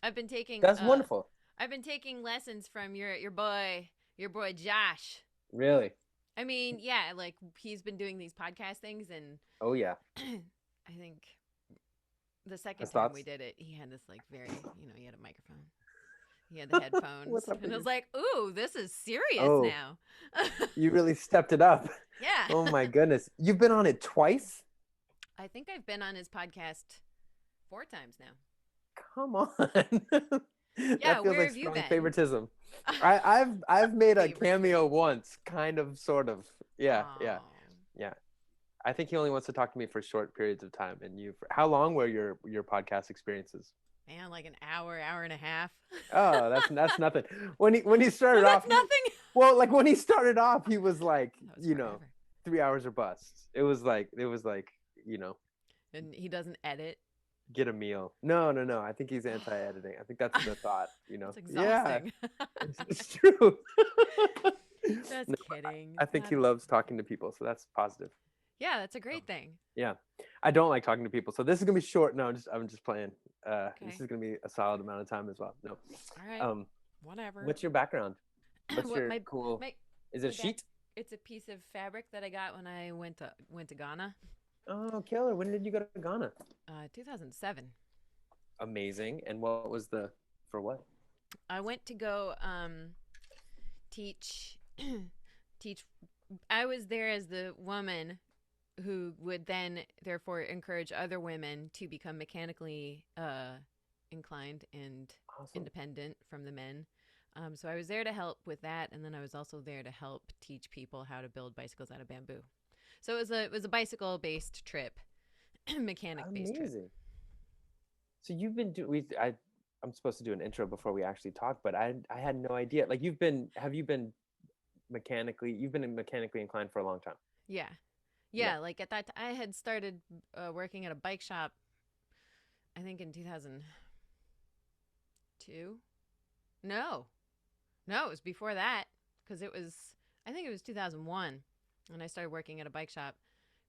I've been taking That's wonderful. I've been taking lessons from your boy Josh. Really. I mean, yeah, like he's been doing these podcast things, and Oh yeah. I think the second Has time we thoughts? did it, he had this like he had a microphone, he had the headphones, What's up and with I was you? like, "Ooh, this is serious Oh, now." you really stepped it up. Yeah, Oh my goodness. You've been on it twice? I think I've been on his podcast 4 times now. Come on. Yeah, That feels where like have you strong been? favoritism. I've made a cameo Favoritism. once, kind of, sort of. Yeah, yeah, Oh yeah. I think he only wants to talk to me for short periods of time. And how long were your podcast experiences? man, like an hour, hour and a half. Oh, that's nothing. When he Oh, started off, that's nothing. well, like when he started off, he was like, That was forever. 3 hours or bust. It was like, And he doesn't edit. get a meal. No, no, no. I think he's anti-editing. I think that's the thought. That's Yeah, exhausting. it's true. Just No, kidding. I It's think not. he loves talking to people, so that's positive. Yeah, that's a Um, great thing. yeah, I don't like talking to people, so this is gonna be short. No, I'm just playing. This Okay. is gonna be a solid amount of time as well. No, All right. um, Whatever. what's your background? What's what your my cool? my Is it my a back? sheet? It's a piece of fabric that I got when I went to Ghana. Oh, killer! When did you go to Ghana? 2007. Amazing. And what was the for what? I went to go teach teach. I was there as the woman who would then therefore encourage other women to become mechanically inclined and Awesome. independent from the men. So I was there to help with that, and then I was also there to help teach people how to build bicycles out of bamboo. So it was a bicycle based trip, mechanic based trip. Amazing. So you've been do we I'm supposed to do an intro before we actually talk, but I had no idea. Like have you been you've been mechanically inclined for a long time? Yeah, Yeah. yeah. Like at that, I had started working at a bike shop. I think in 2002. No, no, it was before that because it was. I think it was 2001 when I started working at a bike shop.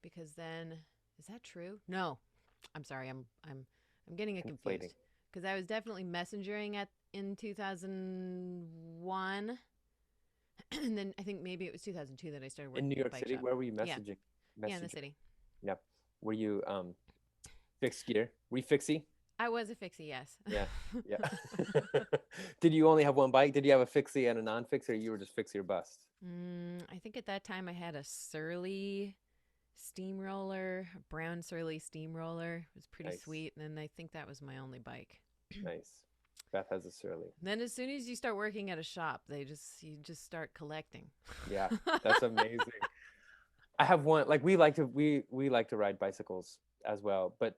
Because then, is that true? No, I'm sorry. I'm getting it Conflating. confused because I was definitely messengering at in 2001, and then I think maybe it was 2002 that I started In New working at a York bike City, shop. where were you Yeah, messaging? yeah, in the Messaging. city. Yep. Were you fixed gear? Were you fixie? I was a fixie, yes. Yeah. Yeah. Did you only have one bike? Did you have a fixie and a non-fixie, or you were just fixie or bust? I think at that time I had a Surly steamroller, a brown Surly steamroller. It was pretty Nice. sweet. And then I think that was my only bike. Nice. Beth has a surly. Then as soon as you start working at a shop, you just start collecting. Yeah, that's amazing. I have one. Like we like to ride bicycles as well, but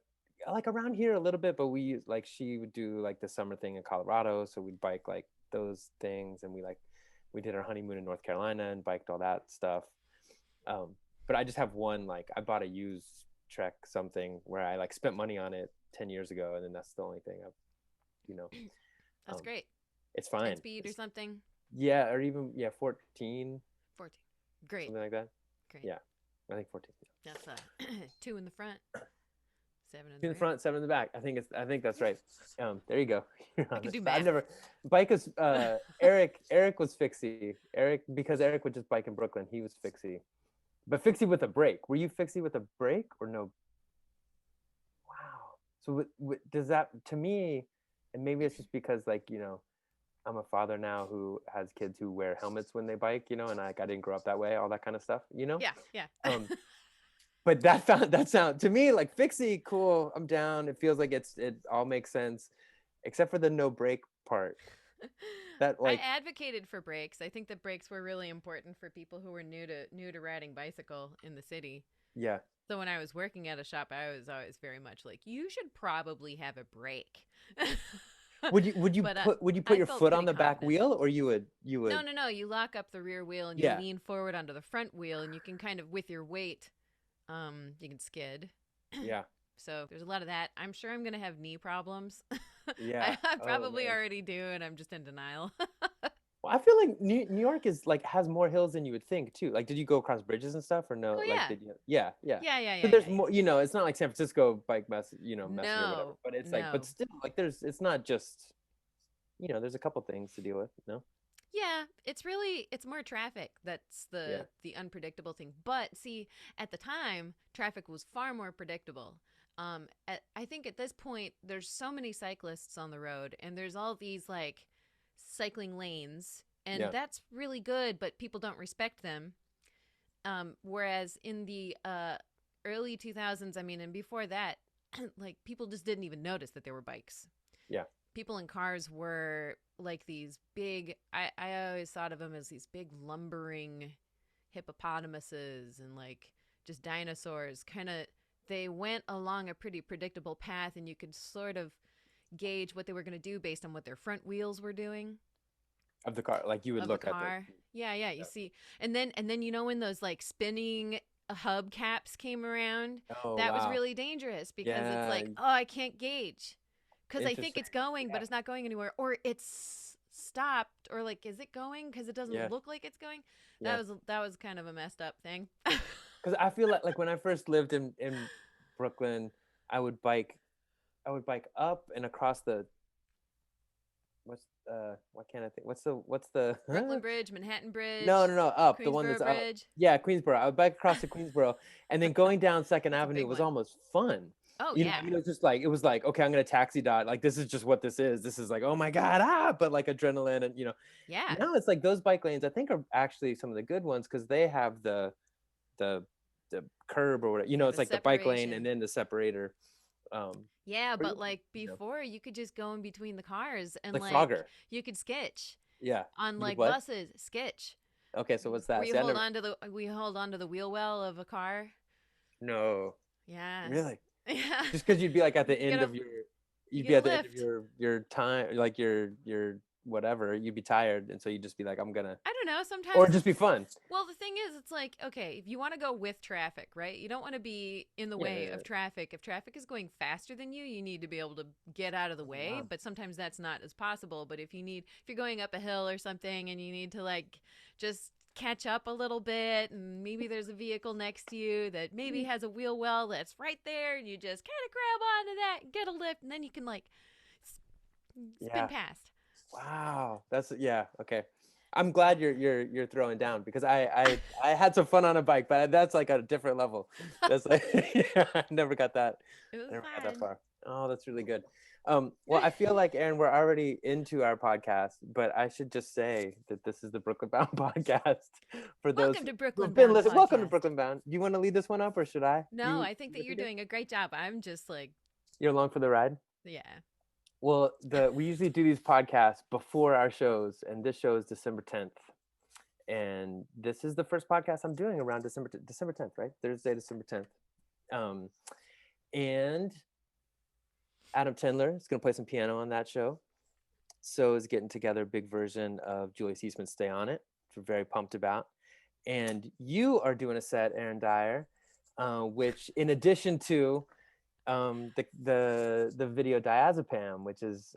like around here a little bit. But like she would do like the summer thing in Colorado, so we'd bike like those things, and we did our honeymoon in North Carolina and biked all that stuff. Um, but I just have one. Like I bought a used Trek something where I like spent money on it 10 years ago, and then that's the only thing I've you know That's um, great. it's 10 fine. speed or something. Yeah, or even 14, 14. Great. something like that. Great. Yeah, I think 14. That's two in the front, seven in Two the in the rear. front, seven in the back. I think that's right. There you go. You're I on can this. do I've math. never bike is Eric was fixie. Because Eric would just bike in Brooklyn. He was fixie. But fixie with a brake. Were you fixie with a brake or no? Wow. So does that to me, and maybe it's just because like, I'm a father now who has kids who wear helmets when they bike, and I didn't grow up that way, all that kind of stuff. Yeah, yeah. Um, but that sound to me like fixie cool. I'm down. It feels like it all makes sense, except for the no brake part. That I like advocated for brakes. I think that brakes were really important for people who were new to riding bicycle in the city. yeah. So when I was working at a shop, I was always very much like, you should probably have a brake. But Would you put I your felt foot on pretty the back confident. wheel, or you would No, no, no. You lock up the rear wheel and you yeah. lean forward onto the front wheel, and you can kind of, with your weight, you can skid. Yeah. So there's a lot of that. I'm sure I'm gonna have knee problems. Yeah. I Oh probably man. already do, and I'm just in denial. Well, I feel like New York is like has more hills than you would think too. Like, did you go across bridges and stuff or no? Oh Like, yeah, did you? Yeah, yeah. yeah, yeah, So yeah, there's yeah, more. It's not like San Francisco bike messy or whatever. No, But it's like, but no. still, like, it's not just. there's a couple things to deal with. No. Yeah, it's more traffic that's Yeah. the unpredictable thing. But see, at the time, traffic was far more predictable. I think at this point, there's so many cyclists on the road, and there's all these like cycling lanes, and Yeah. that's really good, but people don't respect them. Whereas in the early 2000s, I mean, and before that, like people just didn't even notice that there were bikes. Yeah. People in cars were like these big, I always thought of them as these big lumbering hippopotamuses and like just dinosaurs. Kind of, they went along a pretty predictable path, and you could sort of gauge what they were going to do based on what their front wheels were doing Of the car, like you would of a look at the. car. Yeah, yeah, you Yeah. see. And then when those like spinning hubcaps came around, Oh that was wow. really dangerous because it's Yeah. like, oh, I can't gauge because I think Interesting. it's going, Yeah. but it's not going anywhere, or it's stopped, or like, is it going? Because it doesn't Yeah. look like it's going. Yeah. That was kind of a messed up thing. Because I feel like when I first lived in Brooklyn, I would bike I would bike up and across the what's why can't I think what's the Brooklyn Bridge, Manhattan no, Bridge, no, no, up, the one Queensboro that's up. Bridge. Yeah, Queensboro. I would bike across to Queensboro, and then going down Second That's a Avenue big was one. almost fun. Oh I yeah, mean, it was like, okay, I'm gonna taxi dot. Like this is just what this is. This is like, oh my god, but like adrenaline, and yeah. now it's like those bike lanes. I think are actually some of the good ones because they have the the curb or whatever. Yeah, It's the like the bike lane and separation. then the separator. Yeah, Pretty but good, like before, you could just go in between the cars and like like Frogger. you could sketch Yeah, on you could like what? buses, sketch. Okay, so what's that? We See, I hold never. on to the we hold on to the wheel well of a car. No, Yes. really. Yeah. Just because you'd be like at You the get end a of your, you you'd be get a at the end of lift. your time, like your whatever. You'd be tired, and so you'd just be like, I'm gonna, I don't know, or sometimes just be it's fun. well, the thing is it's like, okay, if you want to go with traffic, right? You don't want to be in the Yeah. way of traffic. If traffic is going faster than you need to be able to get out of the Oh, way, wow. but sometimes that's not as possible. But if you're going up a hill or something and you need to like just catch up a little bit, and maybe there's a vehicle next to you that maybe has a wheel well that's right there, and you just kind of grab onto that and get a lift, and then you can like spin Yeah. past. Wow. That's yeah. Okay. I'm glad you're throwing down because I had some fun on a bike, but that's like a different level. That's like yeah, I never got that. It I was never got that fun. far. Oh, that's really good. Well, I feel like Aaron, we're already into our podcast, but I should just say that this is the Brooklyn Bound podcast. For those Welcome to who've Brooklyn been Bound listening, welcome to Podcast. Brooklyn Bound. Do you want to lead this one up, or should I? No, I think You that you're lead it? doing a great job. I'm just like, You're along for the ride. yeah. Well, the we usually do these podcasts before our shows, and this show is December 10th. And this is the first podcast I'm doing around December 10th, right? Thursday, December 10th. Um, and Adam Tendler is going to play some piano on that show. So is getting together a big version of Julius Eastman's Stay On It, which we're very pumped about. And you are doing a set, Aaron Dyer, which in addition to the video Diazepam, which is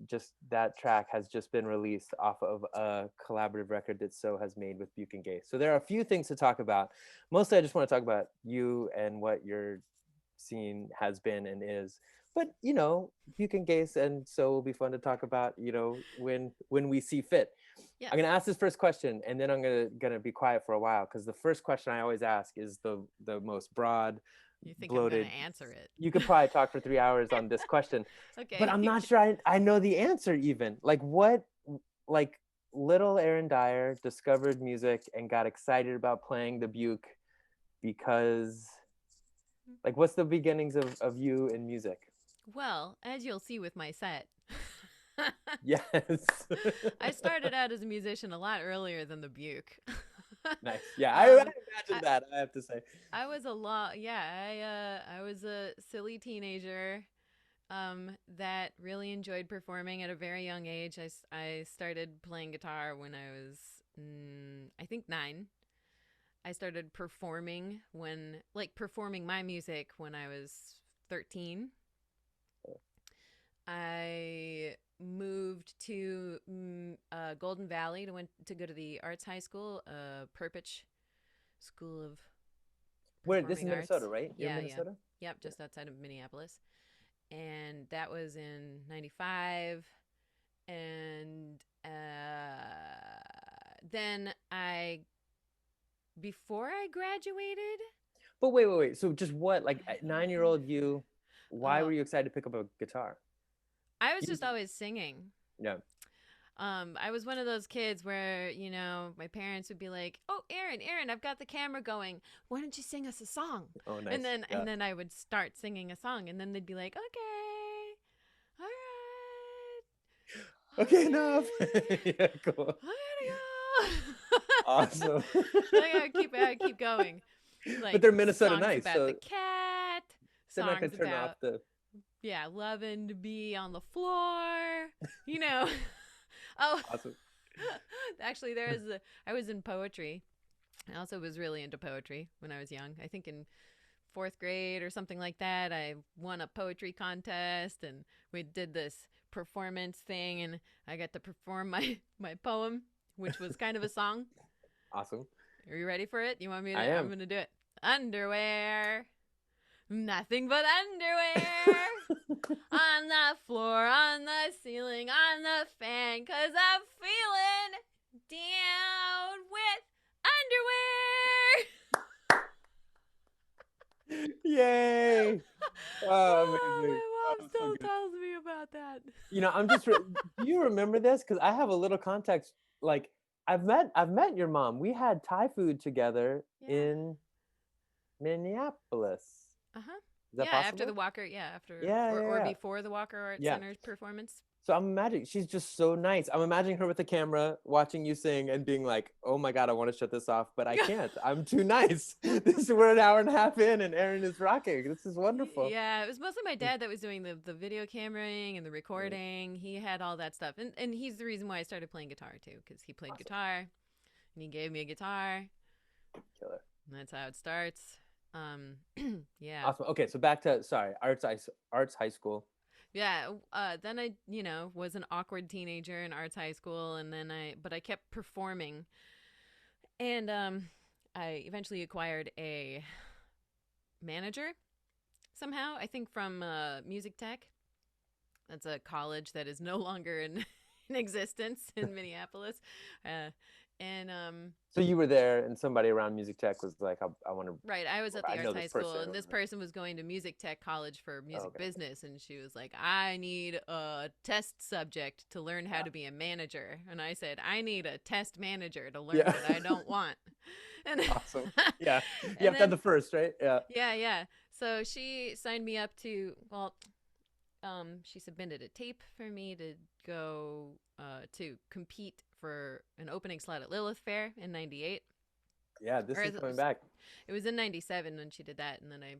just that track has just been released off of a collaborative record that So has made with Buke and Gay. So there are a few things to talk about. Mostly I just want to talk about you and what your scene has been and is. But Buke and Gay and So will be fun to talk about, when we see fit. Yes. I'm gonna ask this first question and then I'm gonna be quiet for a while because the first question I always ask is the most broad, You think I'm going bloated. to answer it? You could probably talk for 3 hours on this question, but Okay. I'm not sure I know the answer even. Like what, like little Aaron Dyer discovered music and got excited about playing the Buke because, like, what's the beginnings of you in music? Well, as you'll see with my set, Yes. I started out as a musician a lot earlier than the Buke. Nice. Yeah, I um, I, imagine that, I have to say. I was a lot, yeah, I was a silly teenager that really enjoyed performing at a very young age. I started playing guitar when I was, I think, 9. I started performing my music when I was 13. I moved to Golden Valley to go to the arts high school, Perpich School of Where this is Performing Minnesota, Arts. right? You're in Yeah, yeah. Minnesota? Yep, Yeah. just outside of Minneapolis. And that was in 95. And then before I graduated, But wait. So just what, like, 9-year-old you, why oh, were you excited to pick up a guitar? I was You just just, always singing. yeah. I was one of those kids where, my parents would be like, "Oh, Aaron, I've got the camera going. Why don't you sing us a song?" Oh, And nice. then Yeah. and then I would start singing a song, and then they'd be like, "Okay, all right, Okay, enough. okay, Yeah, cool. I gotta go." Awesome. I keep going, But like they're Minnesota songs nice, about the so cat, they're not gonna songs turn off about the. loving to be on the floor, you know. Oh, Awesome. actually, I was in poetry. I also was really into poetry when I was young. I think in fourth grade or something like that, I won a poetry contest, and we did this performance thing, and I got to perform my poem, which was kind of a song. Awesome. Are you ready for it? You want me I to? I'm am. gonna do it. Underwear, nothing but underwear. On the floor, on the ceiling, on the fan, 'cause I'm feeling down with Yay. underwear. Oh, Oh, amazing. my mom Oh, so still good. tells me about that. Do you remember this? Because I have a little context. Like, I've met your mom. We had Thai food together Yeah. in Minneapolis. Uh huh. Is that Yeah, after the possible? Walker, yeah, after Yeah, or yeah, or yeah. before the Walker Art Yeah. Center's performance. So I'm imagining she's just so nice. I'm imagining her with the camera watching you sing and being like, "Oh my God, I want to shut this off, but I can't. I'm too nice. We're an hour and a half in and Aaron is rocking. This is wonderful." Yeah, it was mostly my dad that was doing the video cameraing and the Mm, recording. He had all that stuff, and he's the reason why I started playing guitar too, because he played awesome. guitar and he gave me a guitar, Killer. and that's how it starts. Um, yeah, Awesome. Okay, so back to, sorry, arts high school. yeah. Then I, was an awkward teenager in arts high school, and then but I kept performing, and I eventually acquired a manager somehow. I think from music tech. That's a college that is no longer in existence in Minneapolis. Uh, and So you were there and somebody around music tech was like, I want to, Right, I was or at the I know arts this high school, person and or this whatever. person was going to music tech college for Oh, music okay. business, and she was like, "I need a test subject to learn how Yeah. to be a manager," and I said, "I need a test manager to learn Yeah. what I don't want," and Awesome. Yeah. You and have to have then the first, right? Yeah. yeah. So she signed me up to she submitted a tape for me to go to compete for an opening slot at Lilith Fair in '98. Yeah, Or this is it coming was, back. it was in '97 when she did that, and then I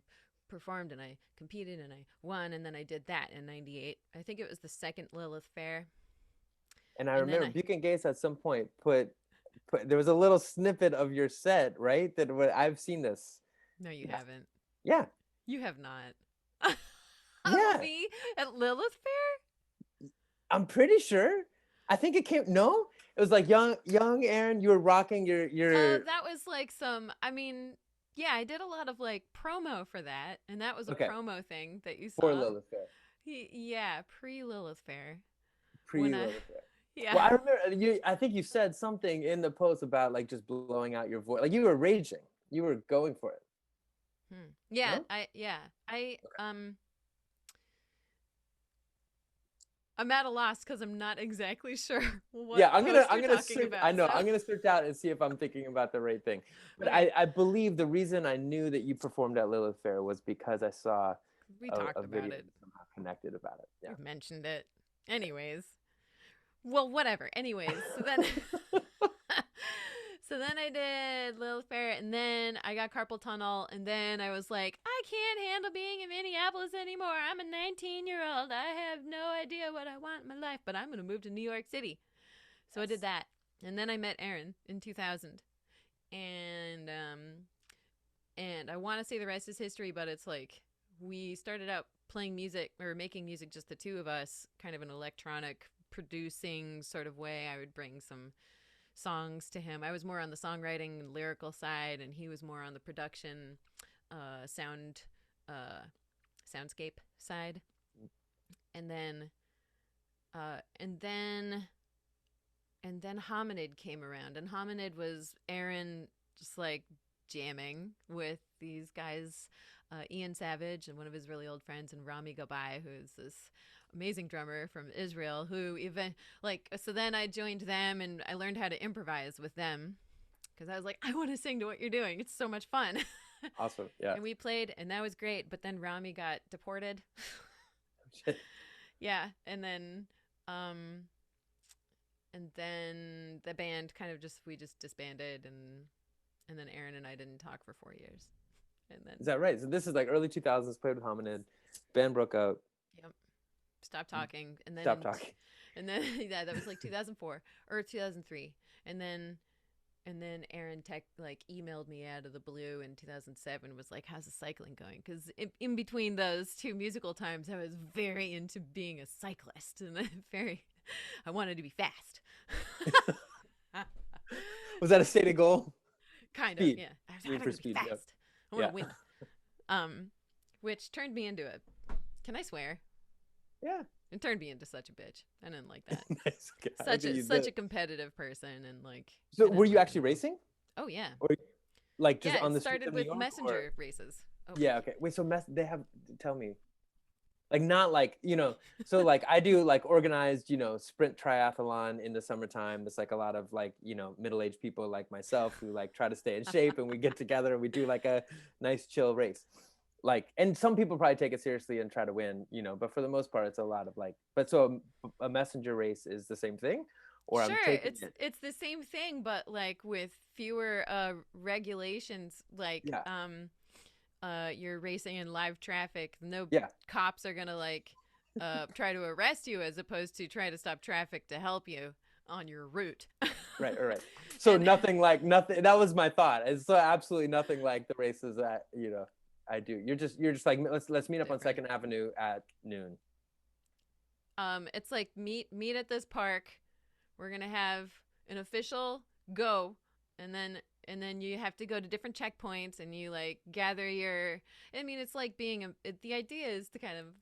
performed and I competed and I won, and then I did that in '98. I think it was the second Lilith Fair, And I and then remember Buchan Gates at some point put there was a little snippet of your set, right? I've seen this. no, you Yeah. haven't. Yeah. You have not. Of Yeah. me at Lilith Fair? I'm pretty sure. I think it came, no? It was like young Aaron, you were rocking your That was like some. I mean, yeah, I did a lot of like promo for that, and that was a okay, promo thing that you for saw. Lilith Fair. Yeah, pre Lilith Fair. When Pre I, Lilith Fair. yeah, Well, I remember I think you said something in the post about like just blowing out your voice. Like you were raging. You were going for it. yeah, No? I Okay. I'm at a loss because I'm not exactly sure what Yeah, I'm gonna post I'm you're gonna talking search. I about. know So I'm gonna search out and see if I'm thinking about the right thing. But okay, I believe the reason I knew that you performed at Lilith Fair was because I saw we a talked about video it. somehow connected about it. We've mentioned it. Anyways, well, whatever. Anyways, so then. Yeah. So then I did Lilith Fair, and then I got carpal tunnel, and then I was like, I can't handle being in Minneapolis anymore. I'm a 19-year-old. I have no idea what I want in my life, but I'm going to move to New York City. So I did Yes. that, and then I met Aaron in 2000, and I want to say the rest is history, but it's like we started out playing music or making music, just the two of us, kind of an electronic producing sort of way. I would bring some songs to him. I was more on the songwriting and lyrical side, and he was more on the production, sound, uh, soundscape side. And then And then Hominid came around, and Hominid was Aaron just like jamming with these guys, Ian Savage and one of his really old friends, and Rami Gabai, who's this amazing drummer from Israel. Who even like so then I joined them and I learned how to improvise with them because I was like, I want to sing to what you're doing. It's so much fun. Awesome. Yeah. And we played, and that was great. But then Rami got deported. Shit. Yeah, um, and then the band kind of we just disbanded, and then Aaron and I didn't talk for 4 years, and then Is that right? So this is like early 2000s. Played with Hominid. Band broke up. yep, stopped talking, and then Stop talking. and then yeah, that was like 2004 or 2003, and then Aaron emailed me out of the blue in 2007, was like, how's the cycling going? Because in between those two musical times, I was very into being a cyclist, and I wanted to be fast. Was that a stated goal? Kind Speed. of, yeah. I Aiming for want to be speed, fast. yep. I want Yeah. to win. Which turned me into can I swear? Yeah. It turned me into such a bitch. I didn't like that. Nice. Okay. Such a competitive person, and like. So I didn't were you like actually it. racing? Oh yeah. Or like just Yeah, on it the streets started of New with York, messenger or- races. Oh. Yeah. Okay. Wait. So they have. Tell me. Like not like so like I do like organized sprint triathlon in the summertime. There's like a lot of like middle-aged people like myself who like try to stay in shape, and we get together and we do like a nice chill race. Like, and some people probably take it seriously and try to win, but for the most part it's a lot of like, but so a messenger race is the same thing, or I'm Sure, taking it. it's the same thing, but like with fewer regulations. Like Yeah. you're racing in live traffic. No Yeah. cops are gonna like try to arrest you, as opposed to try to stop traffic to help you on your route. Right. So And- nothing. That was my thought. It's so absolutely nothing like the races that I do. You're just like, let's meet up on Different. 2nd Avenue at noon. It's like meet at this park. We're gonna have an official go, and then you have to go to different checkpoints, and you like gather your. I mean, it's like the idea is to kind of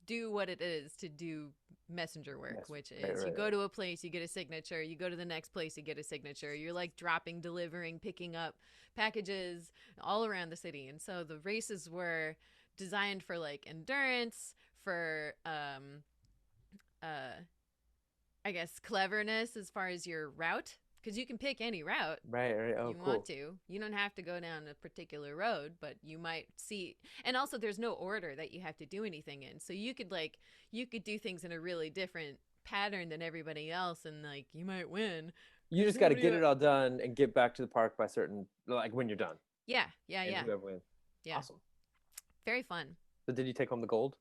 do what it is to do messenger work, Yes. which is Right, you go to a place, you get a signature, you go to the next place, you get a signature. You're like dropping, delivering, picking up packages all around the city. And so the races were designed for like endurance, for I guess cleverness as far as your route, because you can pick any route Right. Oh, you cool. want to. You don't have to go down a particular road, but you might see. And also, there's no order that you have to do anything in. So you could do things in a really different pattern than everybody else, and like you might win. You just got to get it all done and get back to the park by certain, like when you're done. Yeah. And whoever wins. Yeah. Awesome. Very fun. So did you take home the gold?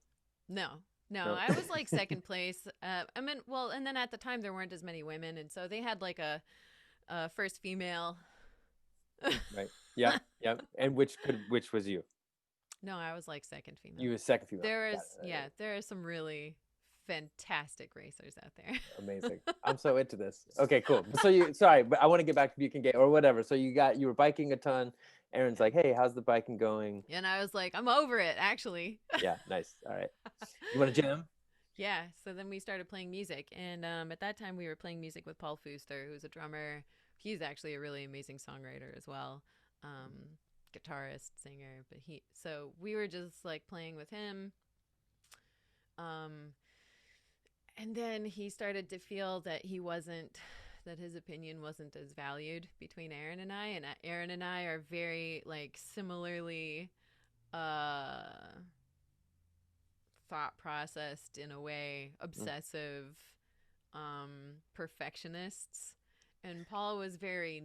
No. No. I was like second place. I mean, well, and then at the time there weren't as many women, and so they had like a first female. Right. Yeah. And which was you? No, I was like second female. You were second female. There are some really fantastic racers out there. Amazing. I'm so into this. Okay, cool. So sorry, but I want to get back to Buchan Gate or whatever. So you were biking a ton. Aaron's like, hey, how's the biking going? And I was like, I'm over it, actually. Yeah, nice. All right. You want to jam? Yeah. So then we started playing music. And at that time, we were playing music with Paul Fuster, who's a drummer. He's actually a really amazing songwriter as well. Guitarist, singer. So we were just like playing with him. And then he started to feel that that his opinion wasn't as valued between Aaron and I. And Aaron and I are very like similarly thought processed in a way, obsessive, perfectionists. And Paul was very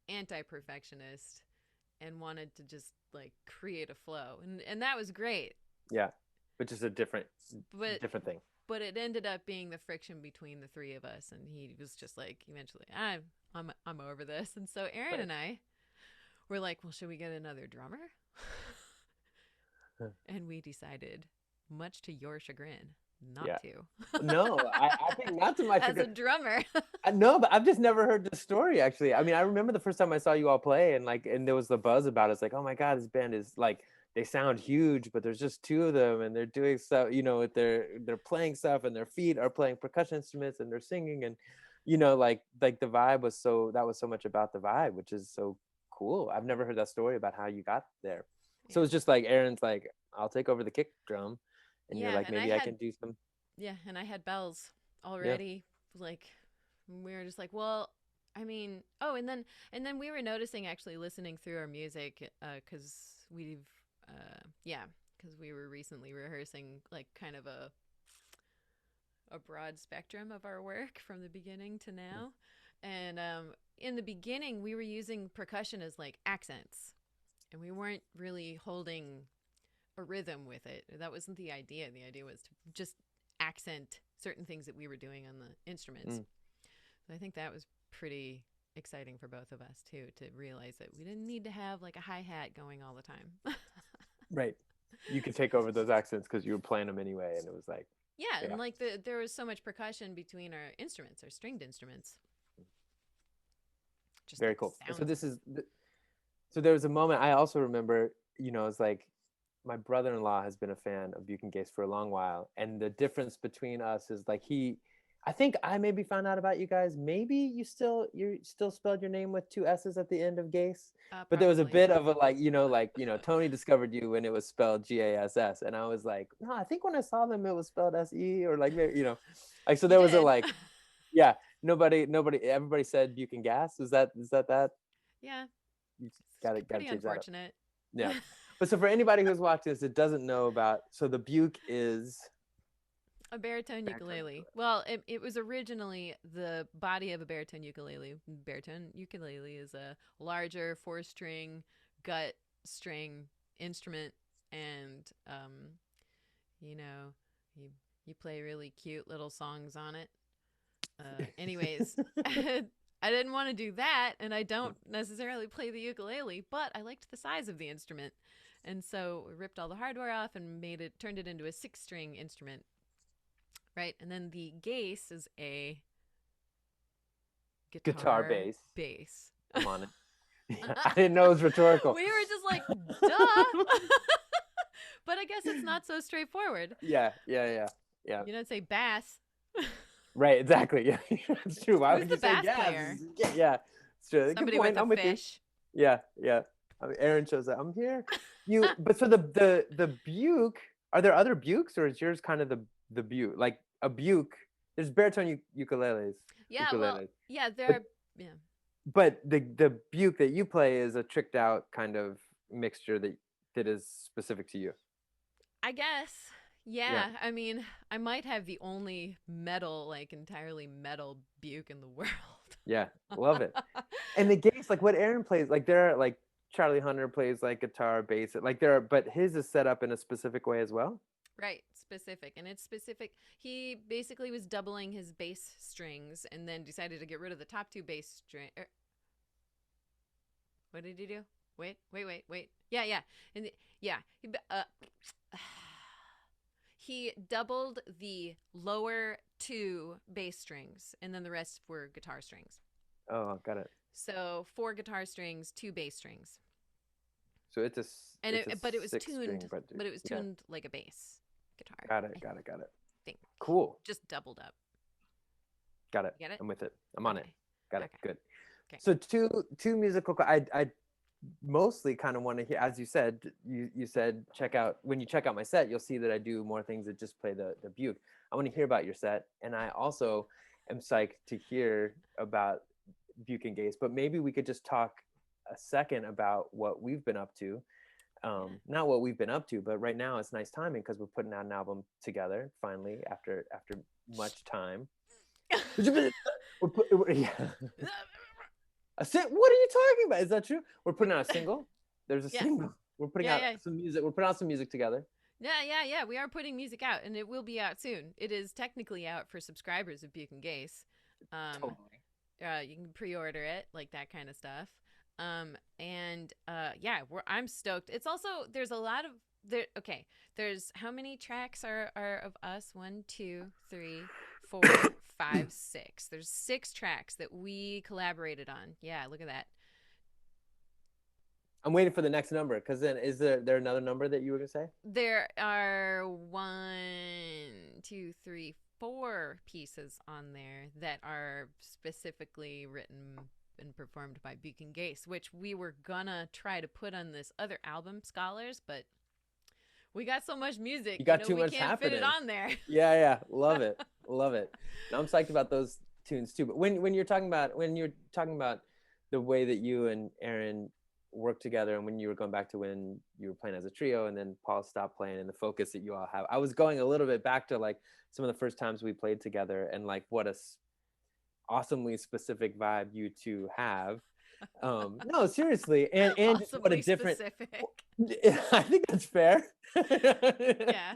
anti-perfectionist and wanted to just like create a flow. And that was great. Yeah. Which is a different thing. But it ended up being the friction between the three of us, and he was just like, eventually, I'm over this. And so Aaron and I were like, well, should we get another drummer? And we decided, much to your chagrin, not to. No, I think not to my as chagrin. a drummer. No, but I've just never heard the story. Actually, I mean, I remember the first time I saw you all play, and there was the buzz about it. It's like, oh my god, this band is like they sound huge, but there's just two of them, and they're doing stuff, you know, with they're playing stuff, and their feet are playing percussion instruments, and they're singing, and you know, like the vibe was so that was so much about the vibe, which is so cool. I've never heard that story about how you got there. So Yeah. it's just like Aaron's like, I'll take over the kick drum, and you're Yeah, like, maybe I can do some. and I had bells Yeah. already. Like we were just like, well, I mean, oh, and then we were noticing actually listening through our music cuz we've yeah, cuz we were recently rehearsing like kind of a broad spectrum of our work from the beginning to now. And in the beginning we were using percussion as like accents, and we weren't really holding a rhythm with it. That wasn't the idea. The idea was to just accent certain things that we were doing on the instruments. Mm, So I think that was pretty exciting for both of us too, to realize that we didn't need to have like a hi-hat going all the time. right. You could take over those accents because you were playing them anyway, and it was like, Yeah, and yeah, like there was so much percussion between our instruments, our stringed instruments. Just very like the cool. So sounds. so there was a moment I also remember, you know, it's like my brother-in-law has been a fan of Buchan Gates for a long while, and the difference between us is like I think I maybe found out about you guys. Maybe you still spelled your name with two S's at the end of Gase, but there was a Probably. bit of a like Tony discovered you when it was spelled Gass, and I was like, no, I think when I saw them it was spelled Se, or like maybe, you know, like so You there was a did. like, yeah, nobody everybody said Buchan Gas. Is that? Yeah, You it's gotta pretty change that up. unfortunate. Yeah. But so for anybody who's watching this that doesn't know about, so the Buke is A baritone baritone ukulele. ukulele. Well, it was originally the body of a baritone ukulele. Baritone ukulele is a larger four-string gut string instrument, and you know, you you play really cute little songs on it. Anyways, I didn't want to do that, and I don't necessarily play the ukulele, but I liked the size of the instrument, and so we ripped all the hardware off and turned it into a six-string instrument, right? And then the Gase is a Guitar guitar bass. bass. I'm on it. Yeah, I didn't know it was rhetorical. We were just like, duh. But I guess it's not so straightforward. Yeah. You don't say bass. Right, exactly. Yeah, it's true. Why Who's would the you say bass gas? player? Yeah, it's true. Good Somebody with point. a I'm with you. fish. Yeah. I mean, Aaron shows up. I'm here. But so the Buke. Are there other Bukes, or is yours kind of the Buke? Like a Buke. There's baritone Yeah, well, ukuleles, yeah, but yeah. the Buke that you play is a tricked out kind of mixture that is specific to you. I guess. Yeah. Yeah, I mean, I might have the only metal, like entirely metal Buke in the world. Yeah, love it. And the games, like what Aaron plays, like there are like Charlie Hunter plays like guitar, bass, like there are, but his is set up in a specific way as well. Right, specific. And it's specific. He basically was doubling his bass strings and then decided to get rid of the top two bass string. What did he do? Wait. Yeah. And yeah, he doubled the lower two bass strings, and then the rest were guitar strings. Oh, got it. So four guitar strings, two bass strings, So it's and it's a but it was six tuned, string, but but it was yeah, tuned like a bass guitar. got it, I got it, got it. think Cool, just doubled up. got it. You get it? I'm with it. I'm on it. Okay. Got it. Okay. Good. Okay. So two musical. I mostly kind of want to hear, as you said, you said when you check out my set, you'll see that I do more things that just play the Buke. I want to hear about your set, and I also am psyched to hear about Buke and Gaze. But maybe we could just talk a second about what we've been up to. Yeah. Not what we've been up to, but right now it's nice timing because we're putting out an album together finally after much time. Yeah. What are you talking about? Is that true? We're putting out a single. There's a Yeah. single. We're putting out Yeah. some music. We're putting out some music together. Yeah. We are putting music out, and it will be out soon. It is technically out for subscribers of Buke and Gaze. Totally. You can pre-order it, like that kind of stuff. Yeah, I'm stoked. It's also there's a lot of there. Okay, there's how many tracks are of us? 1, 2, 3, 4, 5, 6. There's 6 tracks that we collaborated on. Yeah, look at that. I'm waiting for the next number, because then is there another number that you were gonna say? There are one, two, three, four pieces on there that are specifically written and performed by Beacon Gase, which we were gonna try to put on this other album, Scholars, but we got so much music, You got too we much can't fit it happening. on there. Yeah, love it, love it. And I'm psyched about those tunes too. But when you're talking about the way that you and Aaron work together, and when you were going back to when you were playing as a trio, and then Paul stopped playing, and the focus that you all have, I was going a little bit back to like some of the first times we played together, and like what a awesomely specific vibe you two have. No, seriously, and just what a Awesomely different. specific. I think that's fair. Yeah.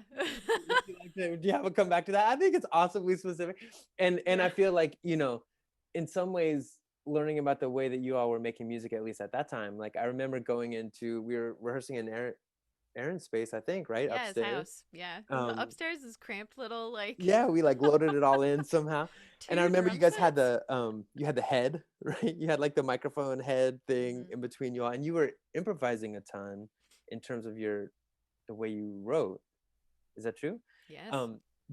Do you have a come back to that? I think it's awesomely specific, and Yeah. I feel like, in some ways, learning about the way that you all were making music, at least at that time. Like I remember we were rehearsing in Aaron's space, I think, right Yeah, his upstairs. house. Yeah. Um, Upstairs is cramped little like yeah, we like loaded it all in somehow. And I two remember you drum guys had sets. the head, right? You had like the microphone head thing Hmm. in between you all, and you were improvising a ton in terms of the way you wrote. Is that true? Yes.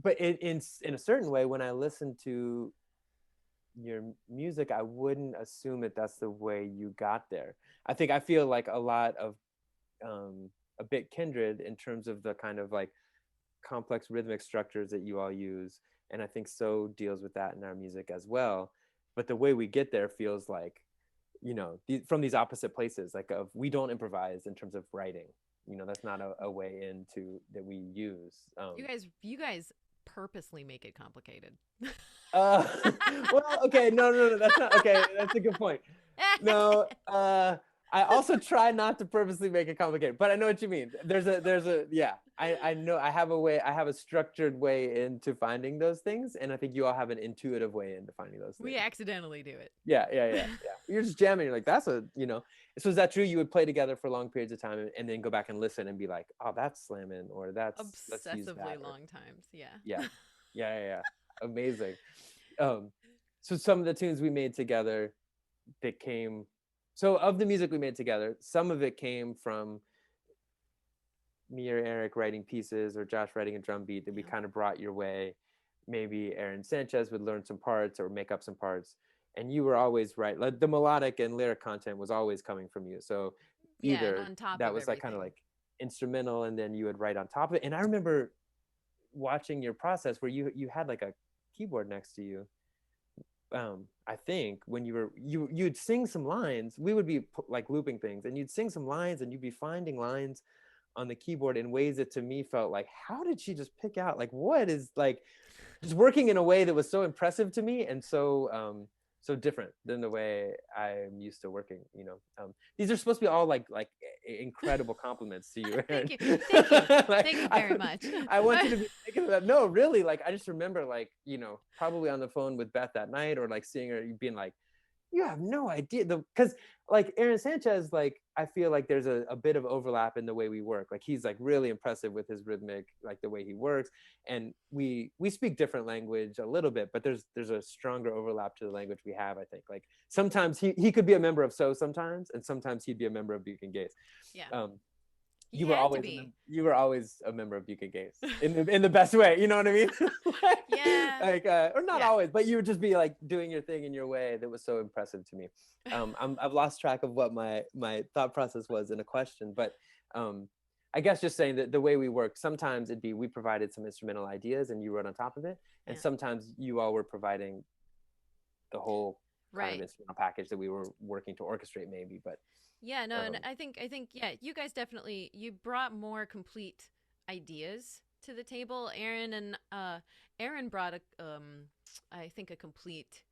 But in a certain way, when I listen to your music, I wouldn't assume that that's the way you got there. I feel like a lot of a bit kindred in terms of the kind of like complex rhythmic structures that you all use, and I think so deals with that in our music as well. But the way we get there feels like, from these opposite places, like of we don't improvise in terms of writing. That's not a way into that we use. You guys purposely make it complicated. Uh, well, okay, no, that's not okay. That's a good point. No, I also try not to purposely make it complicated, but I know what you mean. Yeah. I know I have a structured way into finding those things, and I think you all have an intuitive way into finding those We things. accidentally do it. Yeah. You're just jamming. You're like, that's So is that true? You would play together for long periods of time, and then go back and listen and be like, oh, that's slamming, or let's use that, Obsessively or long times. Yeah. yeah, yeah. Amazing. Um, so some of the tunes we made together that came, so of the music we made together, some of it came from me or Eric writing pieces, or Josh writing a drum beat that we Yeah. kind of brought your way. Maybe Aaron Sanchez would learn some parts or make up some parts, and you were always right. Like the melodic and lyric content was always coming from you. So Yeah, and either on top that of was like kind of everything. like instrumental, and then you would write on top of it. And I remember watching your process where you had like a keyboard next to you. I think when you'd sing some lines, we would be like looping things, and you'd sing some lines, and you'd be finding lines on the keyboard in ways that to me felt like, how did she just pick out, like, what is like, just working in a way that was so impressive to me, and so different than the way I'm used to working. These are supposed to be all like incredible compliments to you, Aaron. Thank you. Thank you. Like, Thank you very much. I want you to be thinking of that. No, really, like I just remember, like, probably on the phone with Beth that night, or like seeing her being like, you have no idea, because like Aaron Sanchez, like I feel like there's a bit of overlap in the way we work. Like he's like really impressive with his rhythmic, like the way he works, and we speak different language a little bit, but there's a stronger overlap to the language we have. I think like sometimes he could be a member of sometimes, and sometimes he'd be a member of Beacon Gaze. Yeah. um He had to be. you were always a member of Beacon Gaze in the best way, you know what I mean? Yeah. Like or not Yeah. always, but you would just be like doing your thing in your way that was so impressive to me. I've lost track of what my thought process was in a question, but I guess just saying that the way we work, sometimes it'd be we provided some instrumental ideas and you wrote on top of it, and Yeah. sometimes you all were providing the whole kind of Right. instrumental package that we were working to orchestrate, maybe. But Yeah, no, and um, I think yeah, you guys definitely you brought more complete ideas to the table. Aaron brought a I think a complete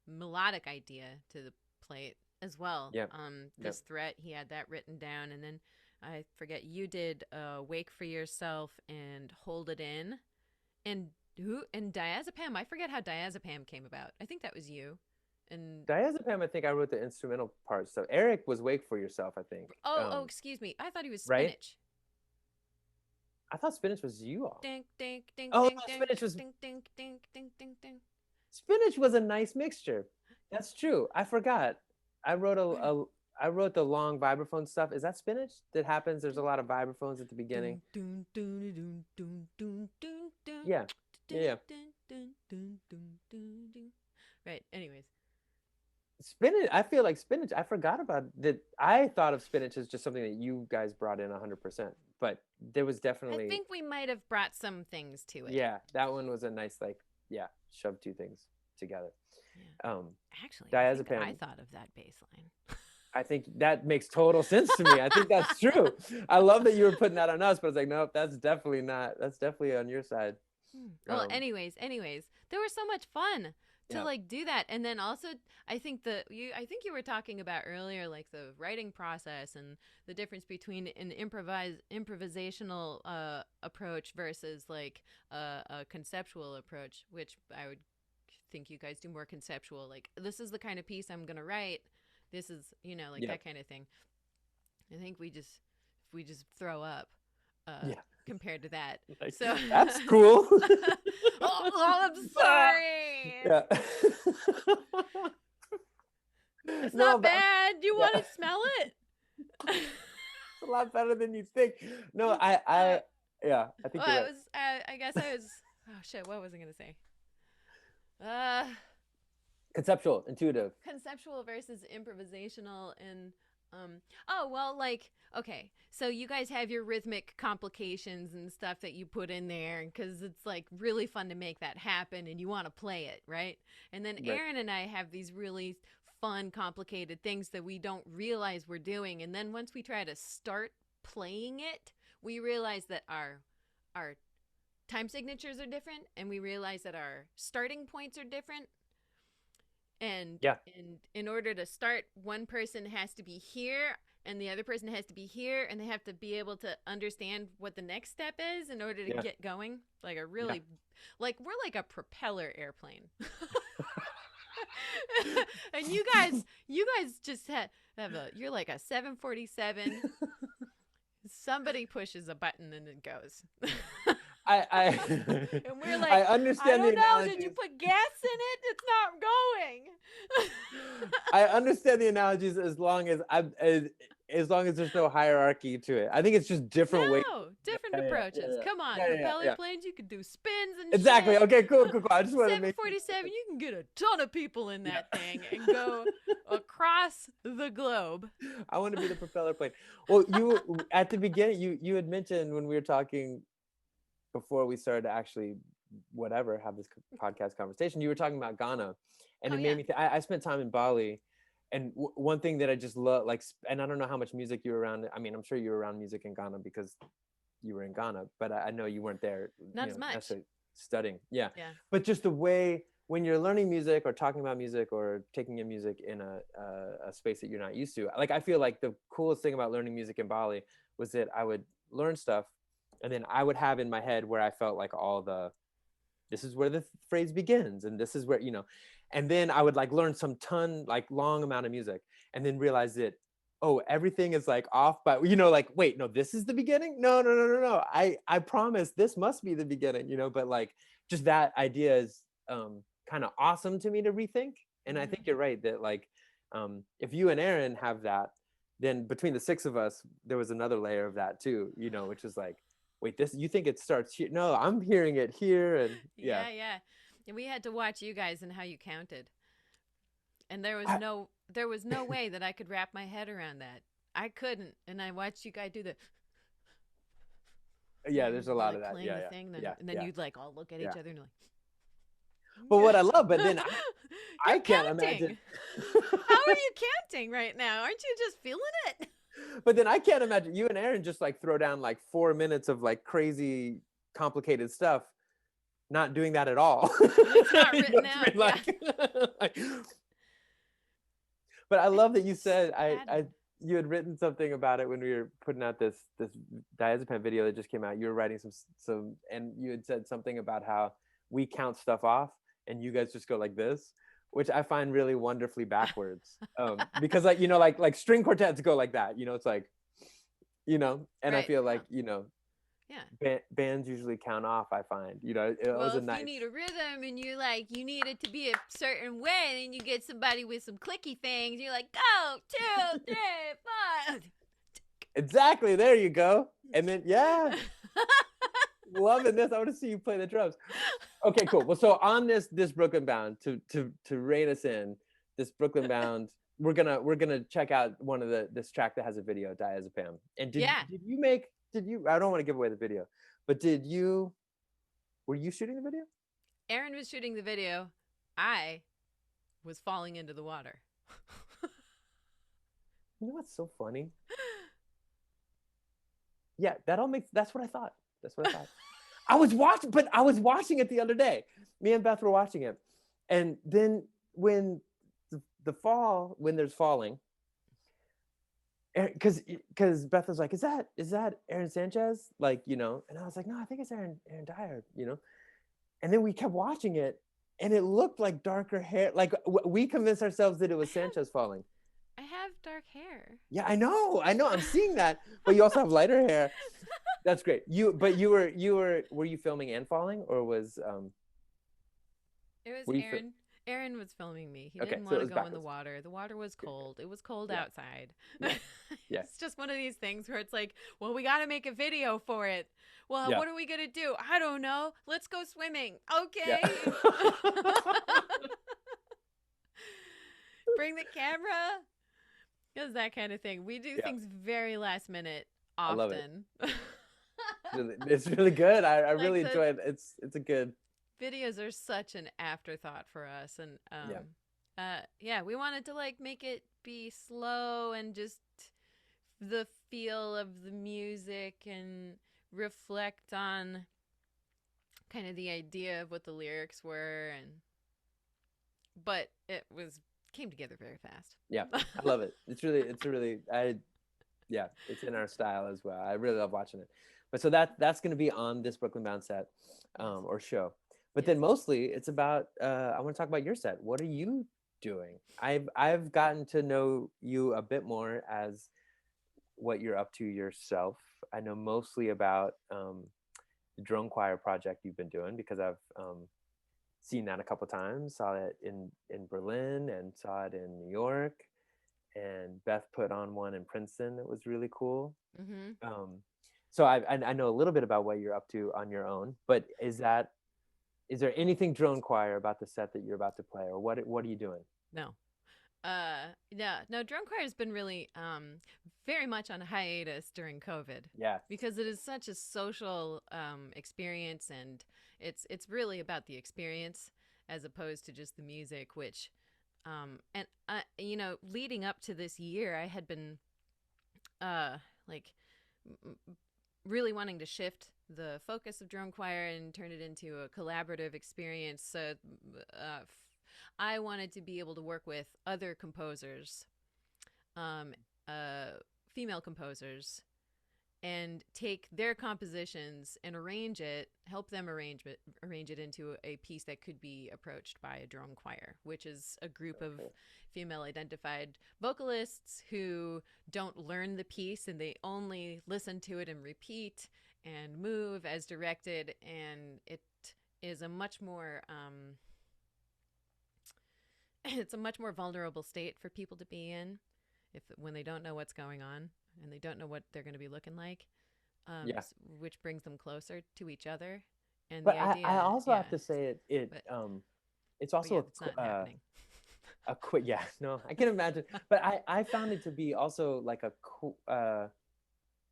melodic idea to the plate as well. yeah, yeah. This threat, he had that written down, and then I forget you did Wake for Yourself and Hold It In. And who and Diazepam, I forget how Diazepam came about. I think that was you. And Diazepam, I think I wrote the instrumental part. So Eric was Wake for Yourself, I think. excuse me. I thought he was Right? Spinach. I thought Spinach was you all. Dink dink dink Oh dink no, dink Spinach was dink dink dink dink dink dink. Spinach was a nice mixture. That's true. I forgot. I wrote I wrote the long vibraphone stuff. Is that spinach that happens? There's a lot of vibraphones at the beginning. Dun, dun, dun, dun, dun, dun, dun, dun, Yeah, yeah, dun, yeah. dun, dun, dun, dun, dun, dun. Right. Anyways, Spinach. I feel like spinach. I forgot about that. I thought of spinach as just something that you guys brought in 100%, but there was I definitely, think we might have brought some things to it. yeah, that one was a nice like, yeah, shove two things together. Yeah. Um, Actually, I think I diazepam. thought of that baseline. I think that makes total sense to me. I think that's true. I love that you were putting that on us, but it's like, nope, that's definitely not. That's definitely on your side. Well, Um, anyways, there was so much fun to yeah, like do that, and then also I think I think you were talking about earlier, like the writing process and the difference between an improvisational approach versus like a conceptual approach, which I would think you guys do more conceptual. Like, this is the kind of piece I'm gonna write. This is, like yeah, that kind of thing. I think we just throw up yeah. compared to that. Like, So that's cool. oh, I'm sorry. Yeah. It's No, not but bad. You yeah, want to smell it? it's a lot better than you think. No, yeah, I think Well, you're I right. was. I guess I was. Oh shit! What was I gonna say? Uh, Conceptual, intuitive. conceptual versus improvisational, and oh well, like, okay, so you guys have your rhythmic complications and stuff that you put in there because it's like really fun to make that happen, and you want to play it, right? And then Right. Aaron and I have these really fun, complicated things that we don't realize we're doing, and then once we try to start playing it, we realize that our time signatures are different, and we realize that our starting points are different, and Yeah, in order to start, one person has to be here and the other person has to be here, and they have to be able to understand what the next step is in order to yeah, get going, like a yeah. really, like we're like a propeller airplane. And you guys just have you're like a 747. Somebody pushes a button and it goes. I And we're I like, I understand the don't know, did you analogies. put gas in it? It's not going. I understand the analogies as long as there's no hierarchy to it. I think it's just different ways. No, different Yeah, yeah, approaches. yeah, Come on, yeah, yeah, yeah, propeller yeah. planes, you could do spins and Exactly. shit. Okay, cool, cool, cool. I just want to make 747, you can get a ton of people in yeah. that thing and go across the globe. I want to be the propeller plane. Well, you at the beginning, you had mentioned when we were talking before we started to actually whatever have this podcast conversation, you were talking about Ghana, and Oh it made yeah. me think. I spent time in Bali, and one thing that I just love, like, and I don't know how much music you were around. I mean, I'm sure you were around music in Ghana because you were in Ghana, but I know you weren't there, Not as much. necessarily studying. Yeah, Yeah. but just the way when you're learning music or talking about music or taking in music in a space that you're not used to, like I feel like the coolest thing about learning music in Bali was that I would learn stuff, and then I would have in my head where I felt like all the this is where the phrase begins, and this is where and then I would like learn some like long amount of music, and then realize that, oh, everything is like off, but like, wait, no, this is the beginning. No, no, no, no, no, I promise this must be the beginning, but like just that idea is kind of awesome to me to rethink. And I think you're right that like if you and Aaron have that, then between the six of us there was another layer of that too, which is like, wait, this, you think it starts here? No, I'm hearing it here. And yeah, Yeah. And we had to watch you guys and how you counted. And there was I, no way that I could wrap my head around that. I couldn't. And I watched you guys do the yeah, there's a lot like of that. playing Yeah, the yeah, thing, yeah, and then yeah, you'd like all look at yeah. each other and like, But what I love, but then you're I can't counting. imagine. How are you counting right now? Aren't you just feeling it? But then I can't imagine you and Aaron just like throw down like 4 minutes of like crazy complicated stuff, not doing that at all. It's not written out. Like, but I love that you said Pattern. you had written something about it when we were putting out this diazepam video that just came out. You were writing some, and you had said something about how we count stuff off and you guys just go like this, which I find really wonderfully backwards. Because like, like string quartets go like that, it's like, and I Right. feel like, Yeah. bands usually count off. I find, it was Well, a if you nice. need a rhythm and you need it to be a certain way, and you get somebody with some clicky things, you're like, go, 2, 3, 4. Exactly, there you go. And then yeah, loving this. I want to see you play the drums. Okay, cool. Well, so on this Brooklyn Bound, to rein us in, this Brooklyn Bound, we're gonna check out one of this track that has a video, Diazepam. And did Yeah. did you make did you I don't want to give away the video, but were you shooting the video? Aaron was shooting the video. I was falling into the water. You know what's so funny? Yeah, that all makes that's what I thought. That's what I thought. I was watching it the other day. Me and Beth were watching it. And then when when there's falling, because Beth was like, is that Aaron Sanchez? Like, and I was like, no, I think it's Aaron Dyer. And then we kept watching it, and it looked like darker hair. Like we convinced ourselves that it was Sanchez falling. I have dark hair. Yeah, I know. I'm seeing that. But you also have lighter hair. That's great. Were you filming and falling, or was It was were you Aaron. Aaron was filming me. He okay? didn't So it want to was go in the backwards. water. The water was cold. It was cold Yeah, outside. yeah, yeah, It's just one of these things where it's like, well, we got to make a video for it. Well, yeah, what are we going to do? I don't know. Let's go swimming. yeah. Okay. Bring the camera. It's that kind of thing. We do Yeah, things very last minute I love it. often. It's really good. I Like really the enjoy it. It's a good. videos are such an afterthought for us, and Yeah, yeah, we wanted to like make it be slow and just the feel of the music and reflect on kind of the idea of what the lyrics were, and but it was came together very fast. yeah. I love it. It's really yeah. It's in our style as well. I really love watching it. But so that's going to be on this Brooklyn Bound set, Yes. or show. But Yes. then mostly it's about. I want to talk about your set. What are you doing? I've gotten to know you a bit more as what you're up to yourself. I know mostly about the drone choir project you've been doing, because I've seen that a couple times. Saw it in Berlin and saw it in New York, and Beth put on one in Princeton that was really cool. Mm-hmm. So I know a little bit about what you're up to on your own, but is there anything drone choir about the set that you're about to play, or what are you doing? No. Yeah, no, drone choir has been really very much on hiatus during COVID, Yeah, because it is such a social experience, and it's really about the experience as opposed to just the music, which and leading up to this year, I had been like really wanting to shift the focus of drone choir and turn it into a collaborative experience. So I wanted to be able to work with other composers, um, female composers, and take their compositions and help them arrange it into a piece that could be approached by a drone choir, which is a group of okay. female identified vocalists who don't learn the piece, and they only listen to it and repeat and move as directed, and it is a much more it's a much more vulnerable state for people to be in when they don't know what's going on and they don't know what they're going to be looking like, Yeah. which brings them closer to each other. And But the I idea, also yeah, have to say but it's but yeah, also it's not happening. a quick, yeah, no, I can imagine. But I found it to be also like a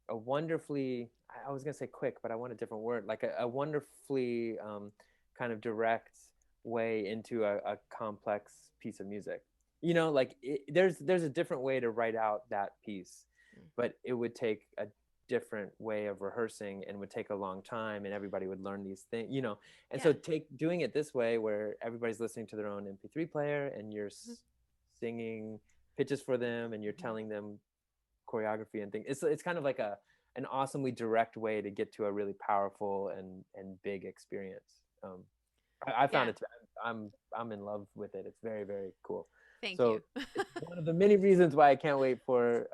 wonderfully, I was gonna say quick, but I want a different word, like a wonderfully kind of direct way into a complex piece of music. Like there's a different way to write out that piece, but it would take a different way of rehearsing and would take a long time, and everybody would learn these things. And so Yeah. doing it this way, where everybody's listening to their own MP3 player, and you're singing pitches for them, and you're telling them choreography and things. It's kind of like an awesomely direct way to get to a really powerful and big experience. I found Yeah. it. I'm in love with it. It's very, very cool. Thank you. So it's one of the many reasons why I can't wait for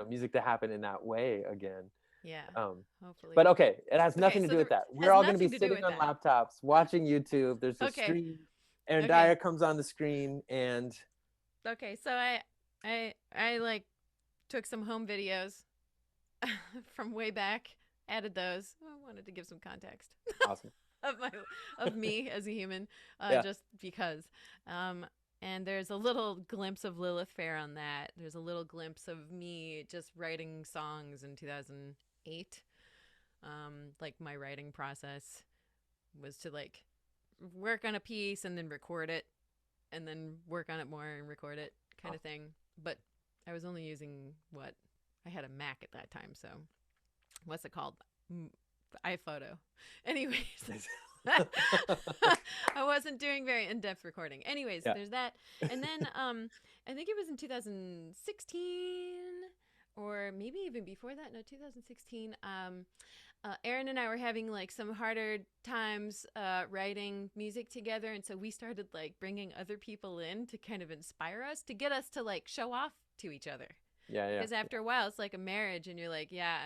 music to happen in that way again. Yeah. Um, Hopefully. but okay, it has Okay, nothing to so do with there that. We're has all going to be nothing to do sitting with on that. laptops watching YouTube. There's a Okay. screen, and Okay. Dyer comes on the screen, and Okay. So I like took some home videos from way back, added those. I wanted to give some context awesome. of my of me as a human, Yeah. just because. Um, and there's a little glimpse of Lilith Fair on that. There's a little glimpse of me just writing songs in 2008. Like my writing process was to like work on a piece and then record it, and then work on it more and record it, kind of thing. But I was only using what I had a Mac at that time, so what's it called? iPhoto. Anyways, I wasn't doing very in-depth recording. Anyways, Yeah. there's that, and then I think it was in 2016, or maybe even before that. No, 2016. Aaron and I were having like some harder times writing music together, and so we started like bringing other people in to kind of inspire us, to get us to like show off to each other. Yeah, Because after a while, it's like a marriage, and you're like, yeah,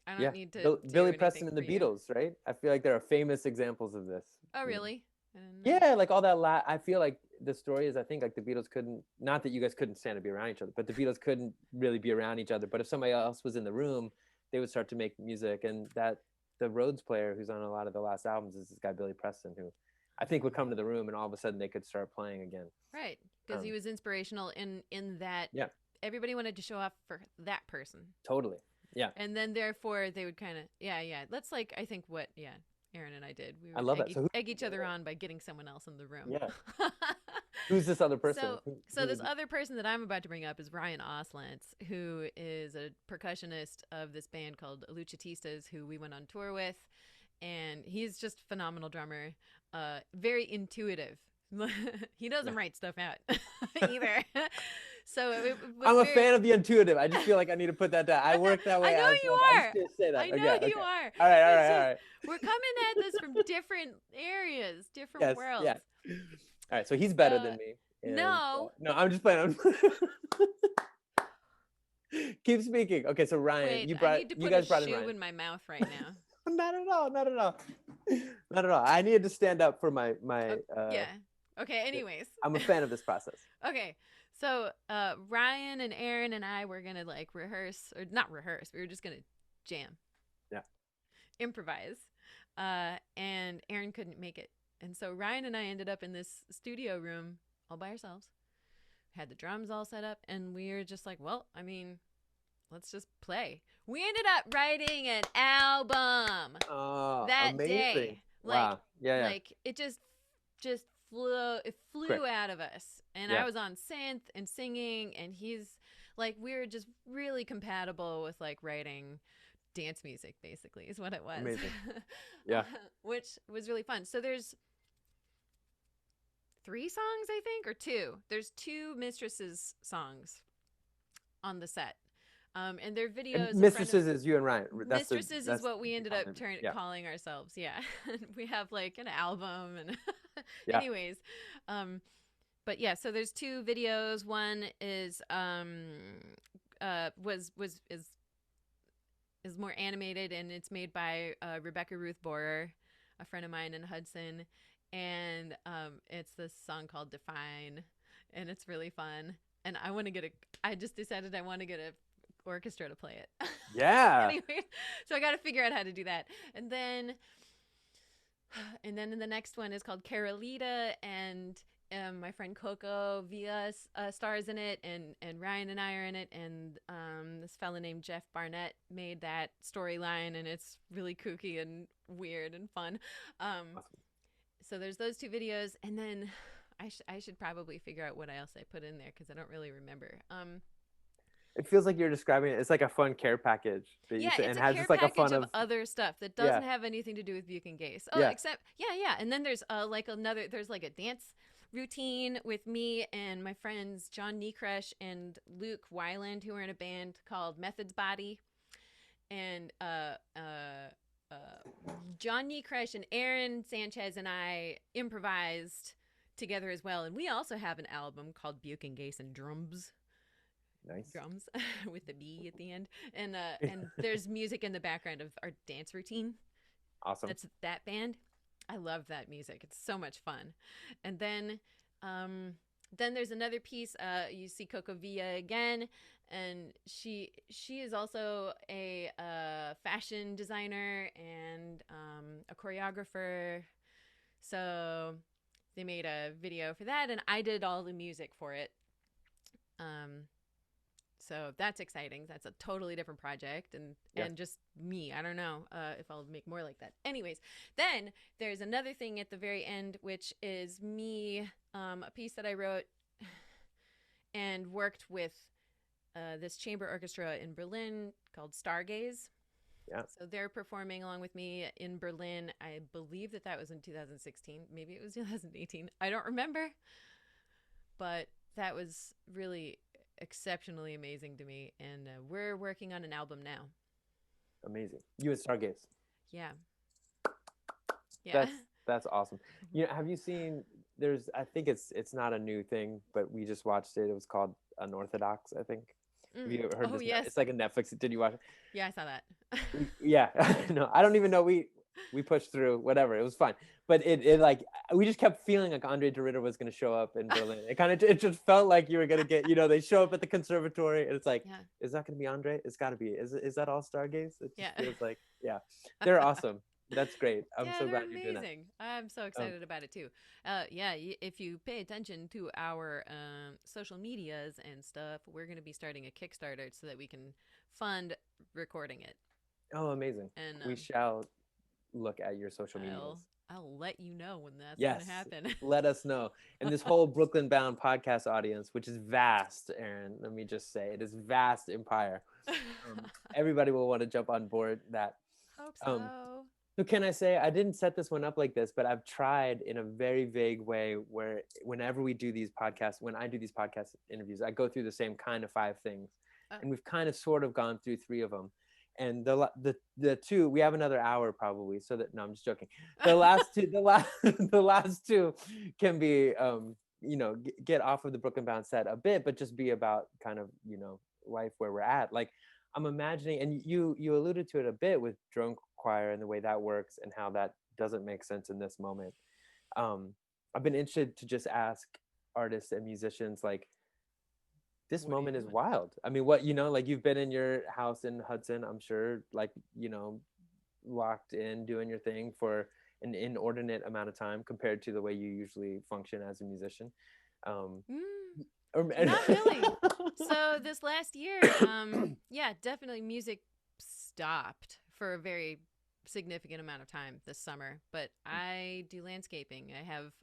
I don't yeah. need to do Billy anything Preston and for the you. Beatles, right? I feel like there are famous examples of this. Oh, You know? really? I didn't know. Yeah, like all that. I feel like the story is, I think like the Beatles couldn't, not that you guys couldn't stand to be around each other, but the Beatles couldn't really be around each other. But if somebody else was in the room, they would start to make music. And that the Rhodes player who's on a lot of the last albums is this guy Billy Preston, who I think would come to the room and all of a sudden they could start playing again. Right, because he was inspirational in that. Yeah, Everybody wanted to show off for that person. totally. Yeah, And then therefore they would kind of yeah. That's like I think what Aaron and I did. We I would love that. So egg each other on by getting someone else in the room. yeah, who's this other person? So this other person that I'm about to bring up is Ryan Oslance, who is a percussionist of this band called Luchatistas, who we went on tour with, and he's just a phenomenal drummer, very intuitive. He doesn't write stuff out either. So I'm a fan of the intuitive. I just feel like I need to put that down. I work that way. I know as you well. are. I just say that. I know okay, you are. All right. We're coming at this from different areas, different worlds. Yeah. All right. So he's better than me. And, no. No, I'm just playing. Keep speaking. Okay, so Ryan, Wait, you I need to put guys a brought shoe in Ryan. in my mouth right now. Not at all. Not at all. I needed to stand up for my. Yeah. Okay. Anyways, I'm a fan of this process. Okay. So Ryan and Aaron and I were gonna like rehearse, or not rehearse. We were just gonna jam. Yeah. Improvise. And Aaron couldn't make it, and so Ryan and I ended up in this studio room all by ourselves. Had the drums all set up, and we were just like, well, I mean, let's just play. We ended up writing an album that amazing. day. Wow. Yeah. Like it just flew out of us, and I was on synth and singing, and he's like, we were just really compatible with like writing dance music, basically is what it was. Amazing. Yeah. Which was really fun. So there's 3 songs, I think, or 2. There's 2 Mistresses songs on the set. And their videos. And Mistresses is you and Ryan. Mistresses is what we ended up calling ourselves. Yeah. We have like an album and anyways. But yeah, so there's 2 videos. One is is more animated, and it's made by Rebecca Ruth Borer, a friend of mine in Hudson, and it's this song called Define, and it's really fun. And I just decided I want to get a orchestra to play it. Yeah. Anyway, so I got to figure out how to do that. And then the next one is called Keralita, and my friend Coco Villa stars in it, and Ryan and I are in it, and this fella named Jeff Barnett made that storyline, and it's really kooky and weird and fun. Awesome. So there's those 2 videos, and then I should probably figure out what else I put in there, because I don't really remember. It feels like you're describing it. It's like a fun care package. It's and a has care just like package a fun of other stuff that doesn't have anything to do with Buke and Gase. Oh, except and then there's there's like a dance routine with me and my friends John Niekresh and Luke Weiland, who are in a band called Methods Body, and John Niekresh and Aaron Sanchez and I improvised together as well, and we also have an album called Buke and Gase and Drums. Nice. drums with the B at the end, and there's music in the background of our dance routine. Awesome. That's that band. I love that music. It's so much fun. And um, then there's another piece. You see Coco Villa again, and she is also a fashion designer and a choreographer. So they made a video for that, and I did all the music for it. Um, so that's exciting. That's a totally different project, Yeah. and just me. I don't know if I'll make more like that. Anyways, then there's another thing at the very end, which is me, a piece that I wrote and worked with this chamber orchestra in Berlin called Stargaze. Yeah. So they're performing along with me in Berlin. I believe that that was in 2016. Maybe it was 2018. I don't remember, but that was really exceptionally amazing to me. And we're working on an album now. Amazing. You and Stargaze. Yeah. Yeah. That's awesome. You know, have you seen? There's, I think it's not a new thing, but we just watched it. It was called Unorthodox, I think. Have you ever heard Oh, this? yes. It's like a Netflix. Did you watch it? Yeah, I saw that. Yeah. No, I don't even know. We pushed through. Whatever. It was fine. But it like we just kept feeling like Andre de Ritter was going to show up in Berlin. It kind of it just felt like you were going to get. You know, they show up at the conservatory, and it's like, Yeah. is that going to be Andre? It's got to be. Is that all Stargaze? It Yeah. just feels like, yeah, they're awesome. That's great. I'm Yeah, so they're glad you're doing that. amazing. I'm so Um, excited about it too. Yeah, if you pay attention to our social medias and stuff, we're going to be starting a Kickstarter so that we can fund recording it. oh, amazing. And We shall look at your social I'll medias. I'll let you know when that's going to Yes, happen. let us know. And this whole Brooklyn bound podcast audience, which is vast, Aaron, let me just say, it is vast empire. Everybody will want to jump on board that. Hope Um, so. so can I say, I didn't set this one up like this, but I've tried in a very vague way where whenever we do these podcasts, when I do these podcast interviews, I go through the same kind of 5 things. Oh. And we've kind of sort of gone through 3 of them. And the two, we have another hour probably, so that, no, I'm just joking. The last two, the last two can be you know, get off of the Brooklyn Bound set a bit, but just be about kind of, you know, life where we're at. Like, I'm imagining, and you alluded to it a bit with drone choir and the way that works and how that doesn't make sense in this moment. I've been interested to just ask artists and musicians, like, this What are you moment is doing? wild. I mean, what, you know, like, you've been in your house in Hudson, I'm sure, like, you know, locked in doing your thing for an inordinate amount of time compared to the way you usually function as a musician. Um, Mm, or, not really. So this last year, yeah, definitely music stopped for a very significant amount of time this summer. But I do landscaping.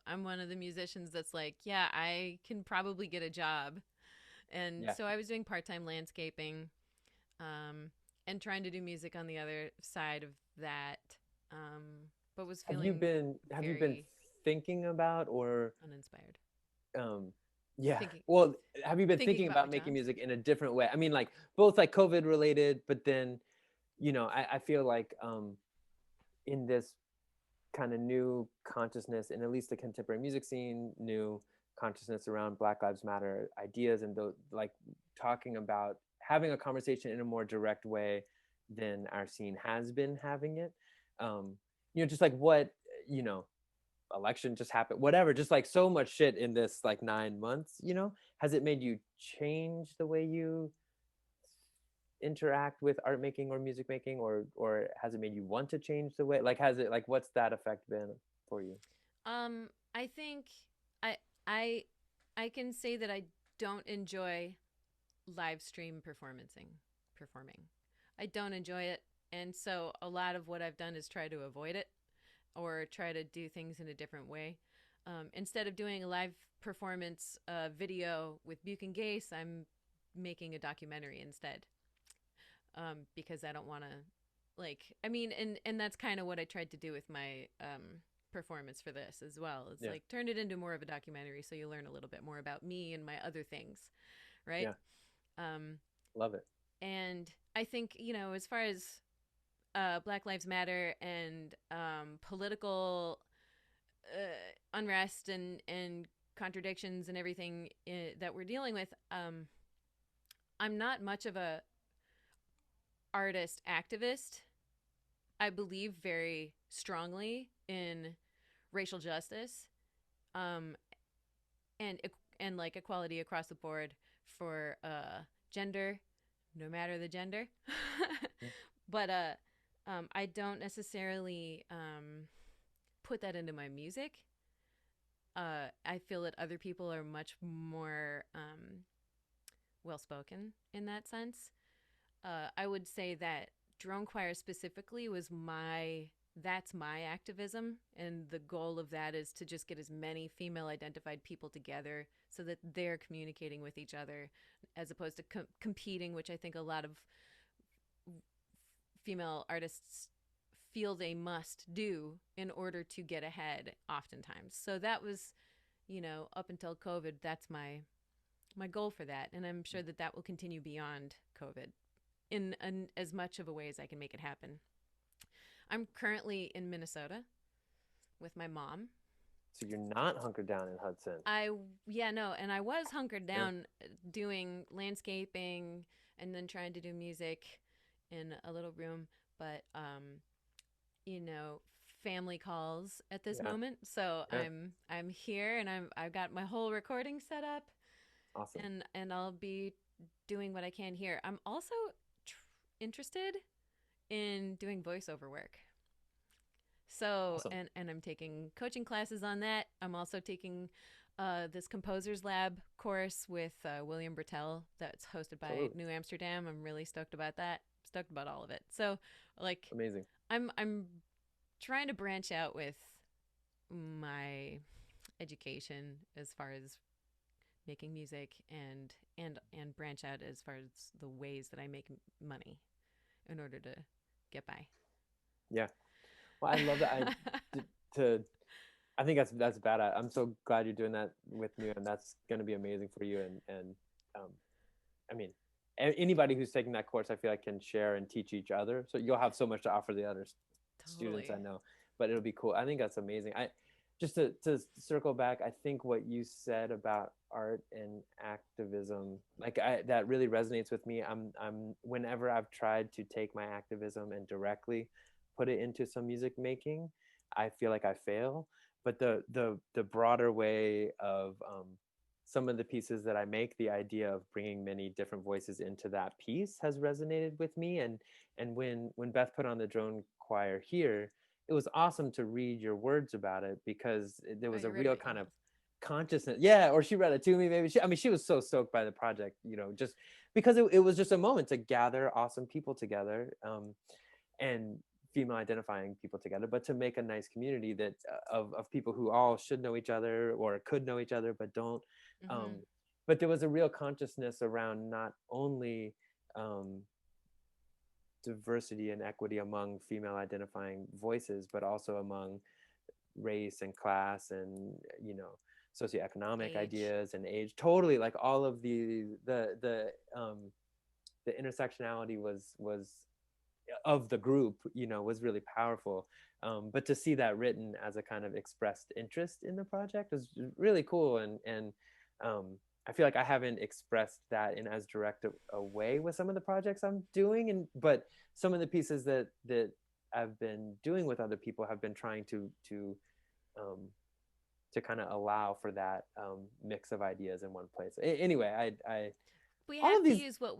I'm one of the musicians that's like, yeah, I can probably get a job. And yeah. so I was doing part-time landscaping, and trying to do music on the other side of that. But was feeling Have you been very thinking about, or uninspired. um yeah, Thinking well, have you been thinking thinking about my about making jobs. music in a different way? I mean, like, both like COVID related, but then, you know, I feel like in this kind of new consciousness, in at least the contemporary music scene, new consciousness around Black Lives Matter ideas, and the, like, talking about having a conversation in a more direct way than our scene has been having it. You know, just like what, you know, election just happened, whatever, just like so much shit in this like 9 months, you know, has it made you change the way you interact with art making or music making, or has it made you want to change the way, like, has it, like, what's that effect been for you? I think I I I can say that I don't enjoy live stream performing. I don't enjoy it, and so a lot of what I've done is try to avoid it or try to do things in a different way. Instead of doing a live performance video with Buchan Gase, I'm making a documentary instead, because I don't want to, like, I mean, and that's kind of what I tried to do with my performance for this as well. It's Yeah. like turn it into more of a documentary so you learn a little bit more about me and my other things, right? Yeah. Um, Love it. and I think, you know, as far as Black Lives Matter and political unrest and contradictions and everything that we're dealing with, I'm not much of a artist activist. I believe very strongly in racial justice, um, and and like equality across the board for gender, no matter the gender. But I don't necessarily put that into my music. I feel that other people are much more well spoken in that sense. I would say that drone choir specifically was that's my activism, and the goal of that is to just get as many female identified people together so that they're communicating with each other as opposed to competing, which I think a lot of female artists feel they must do in order to get ahead oftentimes. So that was, up until COVID, that's my goal for that, and I'm sure that that will continue beyond COVID in as much of a way as I can make it happen. I'm currently in Minnesota with my mom. So you're not hunkered down in Hudson. Yeah, no, and I was hunkered Yeah. down doing landscaping and then trying to do music in a little room, but you know, family calls at this Yeah. moment. So Yeah. I'm here, and I've got my whole recording set up, Awesome. and I'll be doing what I can here. I'm also interested in doing voiceover work. So, Awesome. and I'm taking coaching classes on that. I'm also taking this Composers Lab course with William Bertel that's hosted by Totally. New Amsterdam. I'm really stoked about that. Stoked about all of it. So, like, Amazing. I'm trying to branch out with my education as far as making music, and branch out as far as the ways that I make money in order to get by. Yeah. Well, I love that. To I think that's bad. I'm so glad you're doing that with me, and that's going to be amazing for you. And um, I mean, anybody who's taking that course, I feel like can share and teach each other. So you'll have so much to offer the other students, I Totally. know. But it'll be cool. I think that's amazing. I just to circle back, I think what you said about art and activism, that really resonates with me. I'm whenever I've tried to take my activism and directly put it into some music making, I feel like I fail. But the broader way of some of the pieces that I make, the idea of bringing many different voices into that piece has resonated with me. And when Beth put on the drone choir here, it was awesome to read your words about it, because there Oh, was a you read real it kind of yourself. consciousness. Yeah, or she read it to me. Maybe I mean, she was so stoked by the project, just because it was just a moment to gather awesome people together, and female identifying people together, but to make a nice community that of people who all should know each other or could know each other but don't. Mm-hmm. um, but there was a real consciousness around not only um, diversity and equity among female identifying voices, but also among race and class and socioeconomic Age. ideas and age. Totally, like all of the intersectionality was of the group, was really powerful. But to see that written as a kind of expressed interest in the project was really cool. And um, I feel like I haven't expressed that in as direct a way with some of the projects I'm doing. But some of the pieces that I've been doing with other people have been trying um, to kind of allow for that mix of ideas in one place. Anyway, I We all have of to these. use what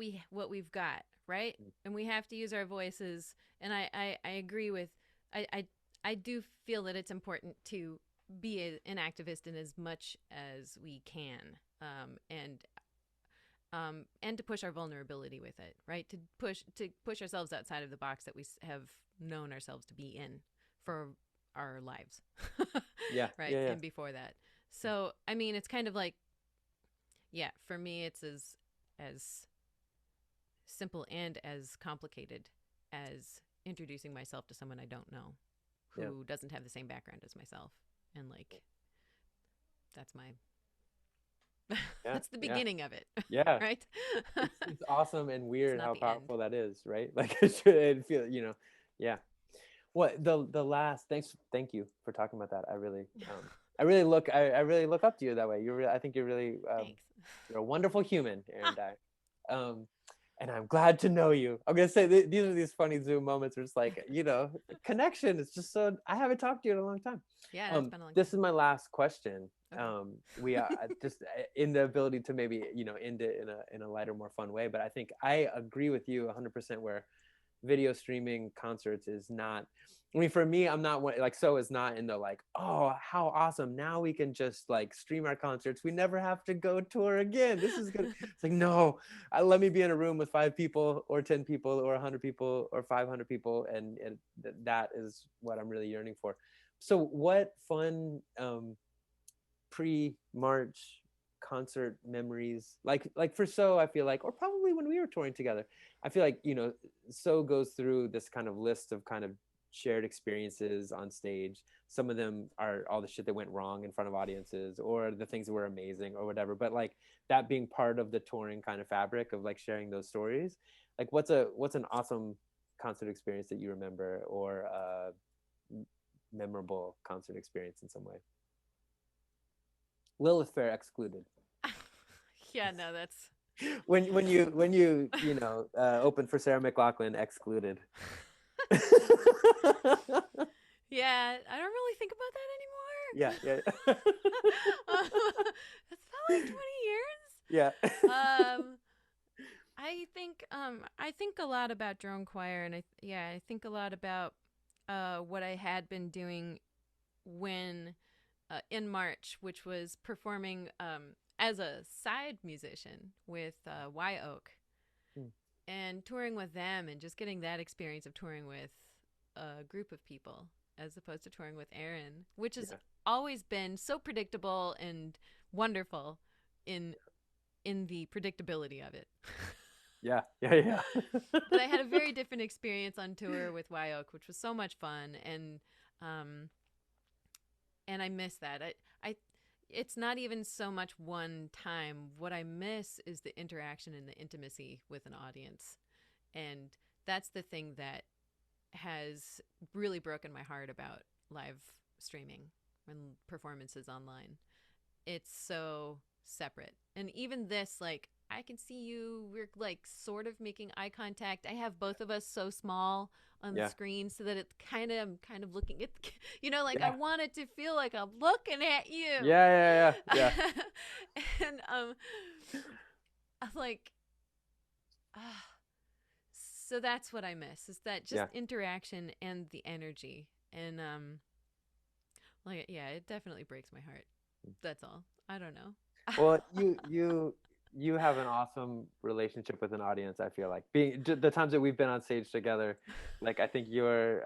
we've got, right? And we have to use our voices. And I agree with I, I I do feel that it's important to be an activist in as much as we can, and to push our vulnerability with it, right? To push ourselves outside of the box that we have known ourselves to be in for our lives, Yeah, right? yeah, yeah. And before that, so I mean, it's kind of like, yeah, for me, it's as simple and as complicated as introducing myself to someone I don't know Yeah, who doesn't have the same background as myself, and like that's my yeah, that's the yeah, beginning of it, yeah. right? It's awesome and It's weird not how the end. powerful that is, right? Like it feel, yeah. What the last thank you for talking about that. I really look up to you that way. I think you're really Thanks. you're a wonderful human, Aaron Dyer. and I'm glad to know you. I'm gonna say these are these funny Zoom moments where it's like, connection. It's just so I haven't talked to you in a long time. Yeah, it's been a long This time. is my last question. Okay. We are just in the ability to maybe end it in a lighter, more fun way. But I think I agree with you 100% where video streaming concerts is not. I mean, for me, I'm not like so is not in the like, oh, how awesome! Now we can just like stream our concerts. We never have to go tour again. This is good. It's like no, let me be in a room with 5 people or 10 people or 100 people or 500 people, and that is what I'm really yearning for. So, what fun pre-March concert memories like for So I feel like, or probably when we were touring together, I feel like So goes through this kind of list of kind of shared experiences on stage. Some of them are all the shit that went wrong in front of audiences or the things that were amazing or whatever, but like that being part of the touring kind of fabric of like sharing those stories. Like what's an awesome concert experience that you remember, or memorable concert experience in some way? Lilith Fair excluded. Yeah, no, that's when you opened for Sarah McLachlan excluded. yeah, I don't really think about that anymore. Yeah. That's about like 20 years. Yeah. I think a lot about drone choir, and I think a lot about what I had been doing when in March, which was performing as a side musician with Y Oak Hmm. and touring with them, and just getting that experience of touring with a group of people as opposed to touring with Aaron, which has Yeah. always been so predictable and wonderful in the predictability of it. Yeah. But I had a very different experience on tour with Y Oak, which was so much fun, um, and I miss that. I it's not even so much one time. What I miss is the interaction and the intimacy with an audience, and that's the thing that has really broken my heart about live streaming and performances online. It's so separate. And even this, like, I can see you, we're like sort of making eye contact. I have both of us so small on the Yeah. screen so that it's I'm kind of looking at, like I Yeah. want it to feel like I'm looking at you. Yeah. And I'm like, ah, so that's what I miss, is that just Yeah. interaction and the energy. And like, yeah, it definitely breaks my heart. That's all. I don't know. Well, you have an awesome relationship with an audience. I feel like being the times that we've been on stage together, like I think you're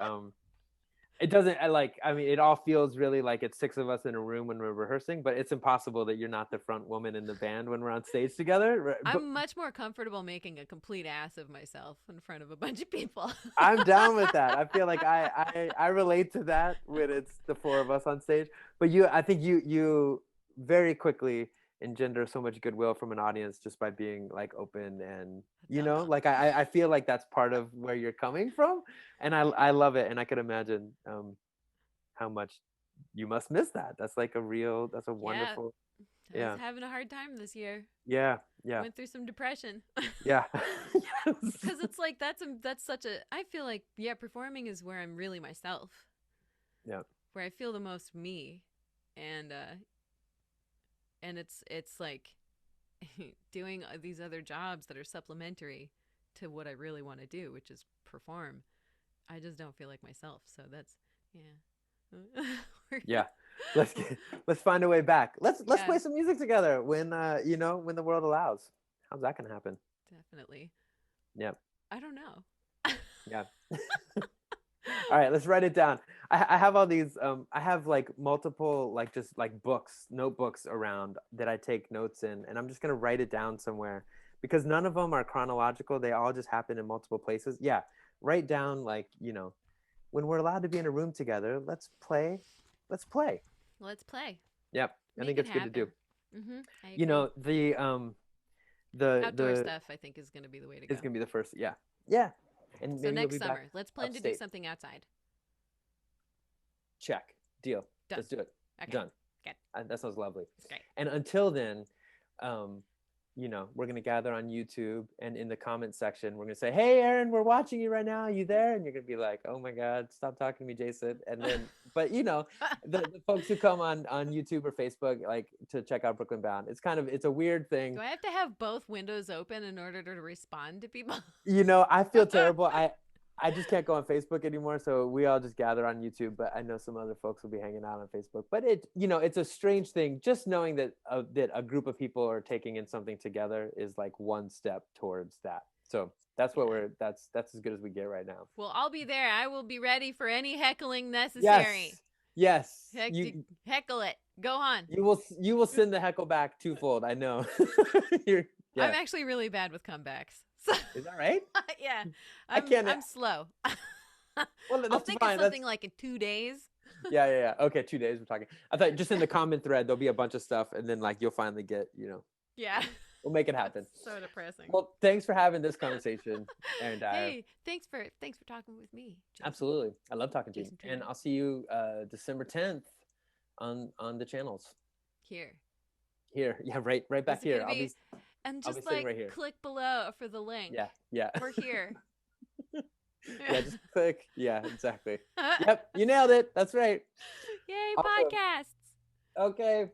it doesn't I mean it all feels really like it's 6 of us in a room when we're rehearsing, but it's impossible that you're not the front woman in the band when we're on stage together, right? But I'm much more comfortable making a complete ass of myself in front of a bunch of people. I'm down with that. I feel like I relate to that when it's the 4 of us on stage. But I think you very quickly engender so much goodwill from an audience just by being like open, and Dum-dum. like I feel like that's part of where you're coming from, and I love it, and I could imagine how much you must miss that. That's a Yeah, wonderful. I was Yeah. having a hard time this year. Yeah. Yeah. Went through some depression. Yeah. Because it's like that's such a, I feel like, yeah, performing is where I'm really myself, Yeah. where I feel the most me, and it's like doing these other jobs that are supplementary to what I really want to do, which is perform. I just don't feel like myself. So that's, yeah. Yeah. let's let's find a way back. Let's Yeah, play some music together when when the world allows. How's that gonna happen? definitely. Yeah. I don't know. Yeah. All right, let's write it down. I have all these I have like multiple like just like notebooks around that I take notes in, and I'm just gonna write it down somewhere because none of them are chronological. They all just happen in multiple places. Yeah. Write down like, when we're allowed to be in a room together, let's play. Let's play. Let's play. Yep. I think Make it it's good to do. happen. I agree. Outdoor The stuff, I think, is going to be the way to is go. gonna be the first. Yeah. Yeah. And So maybe you'll next be back summer, let's plan to do upstate. something outside. Check. Deal. Done. Let's do it. Okay. Done. Good. That sounds lovely. It's great. And until then, um, we're going to gather on YouTube, and in the comment section, we're going to say, "Hey, Aaron, we're watching you right now. Are you there?" And you're going to be like, "Oh my God, stop talking to me, Jason." And then, but the folks who come on YouTube or Facebook, like to check out Brooklyn Bound, it's a weird thing. Do I have to have both windows open in order to respond to people? I feel terrible. I just can't go on Facebook anymore, so we all just gather on YouTube. But I know some other folks will be hanging out on Facebook. But it's a strange thing. Just knowing that a group of people are taking in something together is like one step towards that. So that's what that's as good as we get right now. Well, I'll be there. I will be ready for any heckling necessary. Yes. Heckle it. Go on. You will send the heckle back twofold. I know. I'm actually really bad with comebacks. Is that right? Yeah. I'm slow. Well, I'll think of something like in 2 days. Yeah. Okay, 2 days we're talking. I thought just in the comment thread there'll be a bunch of stuff, and then like you'll finally get, Yeah. We'll make it happen. That's so depressing. Well, thanks for having this conversation. And hey, thanks for talking with me, Jason. Absolutely. I love talking to you. And I'll see you December 10th on the channels. Here. Yeah, right back here. And just like right click below for the link. Yeah. We're here. Yeah, just click. Yeah, exactly. Yep, you nailed it. That's right. Yay, awesome. Podcasts. Okay.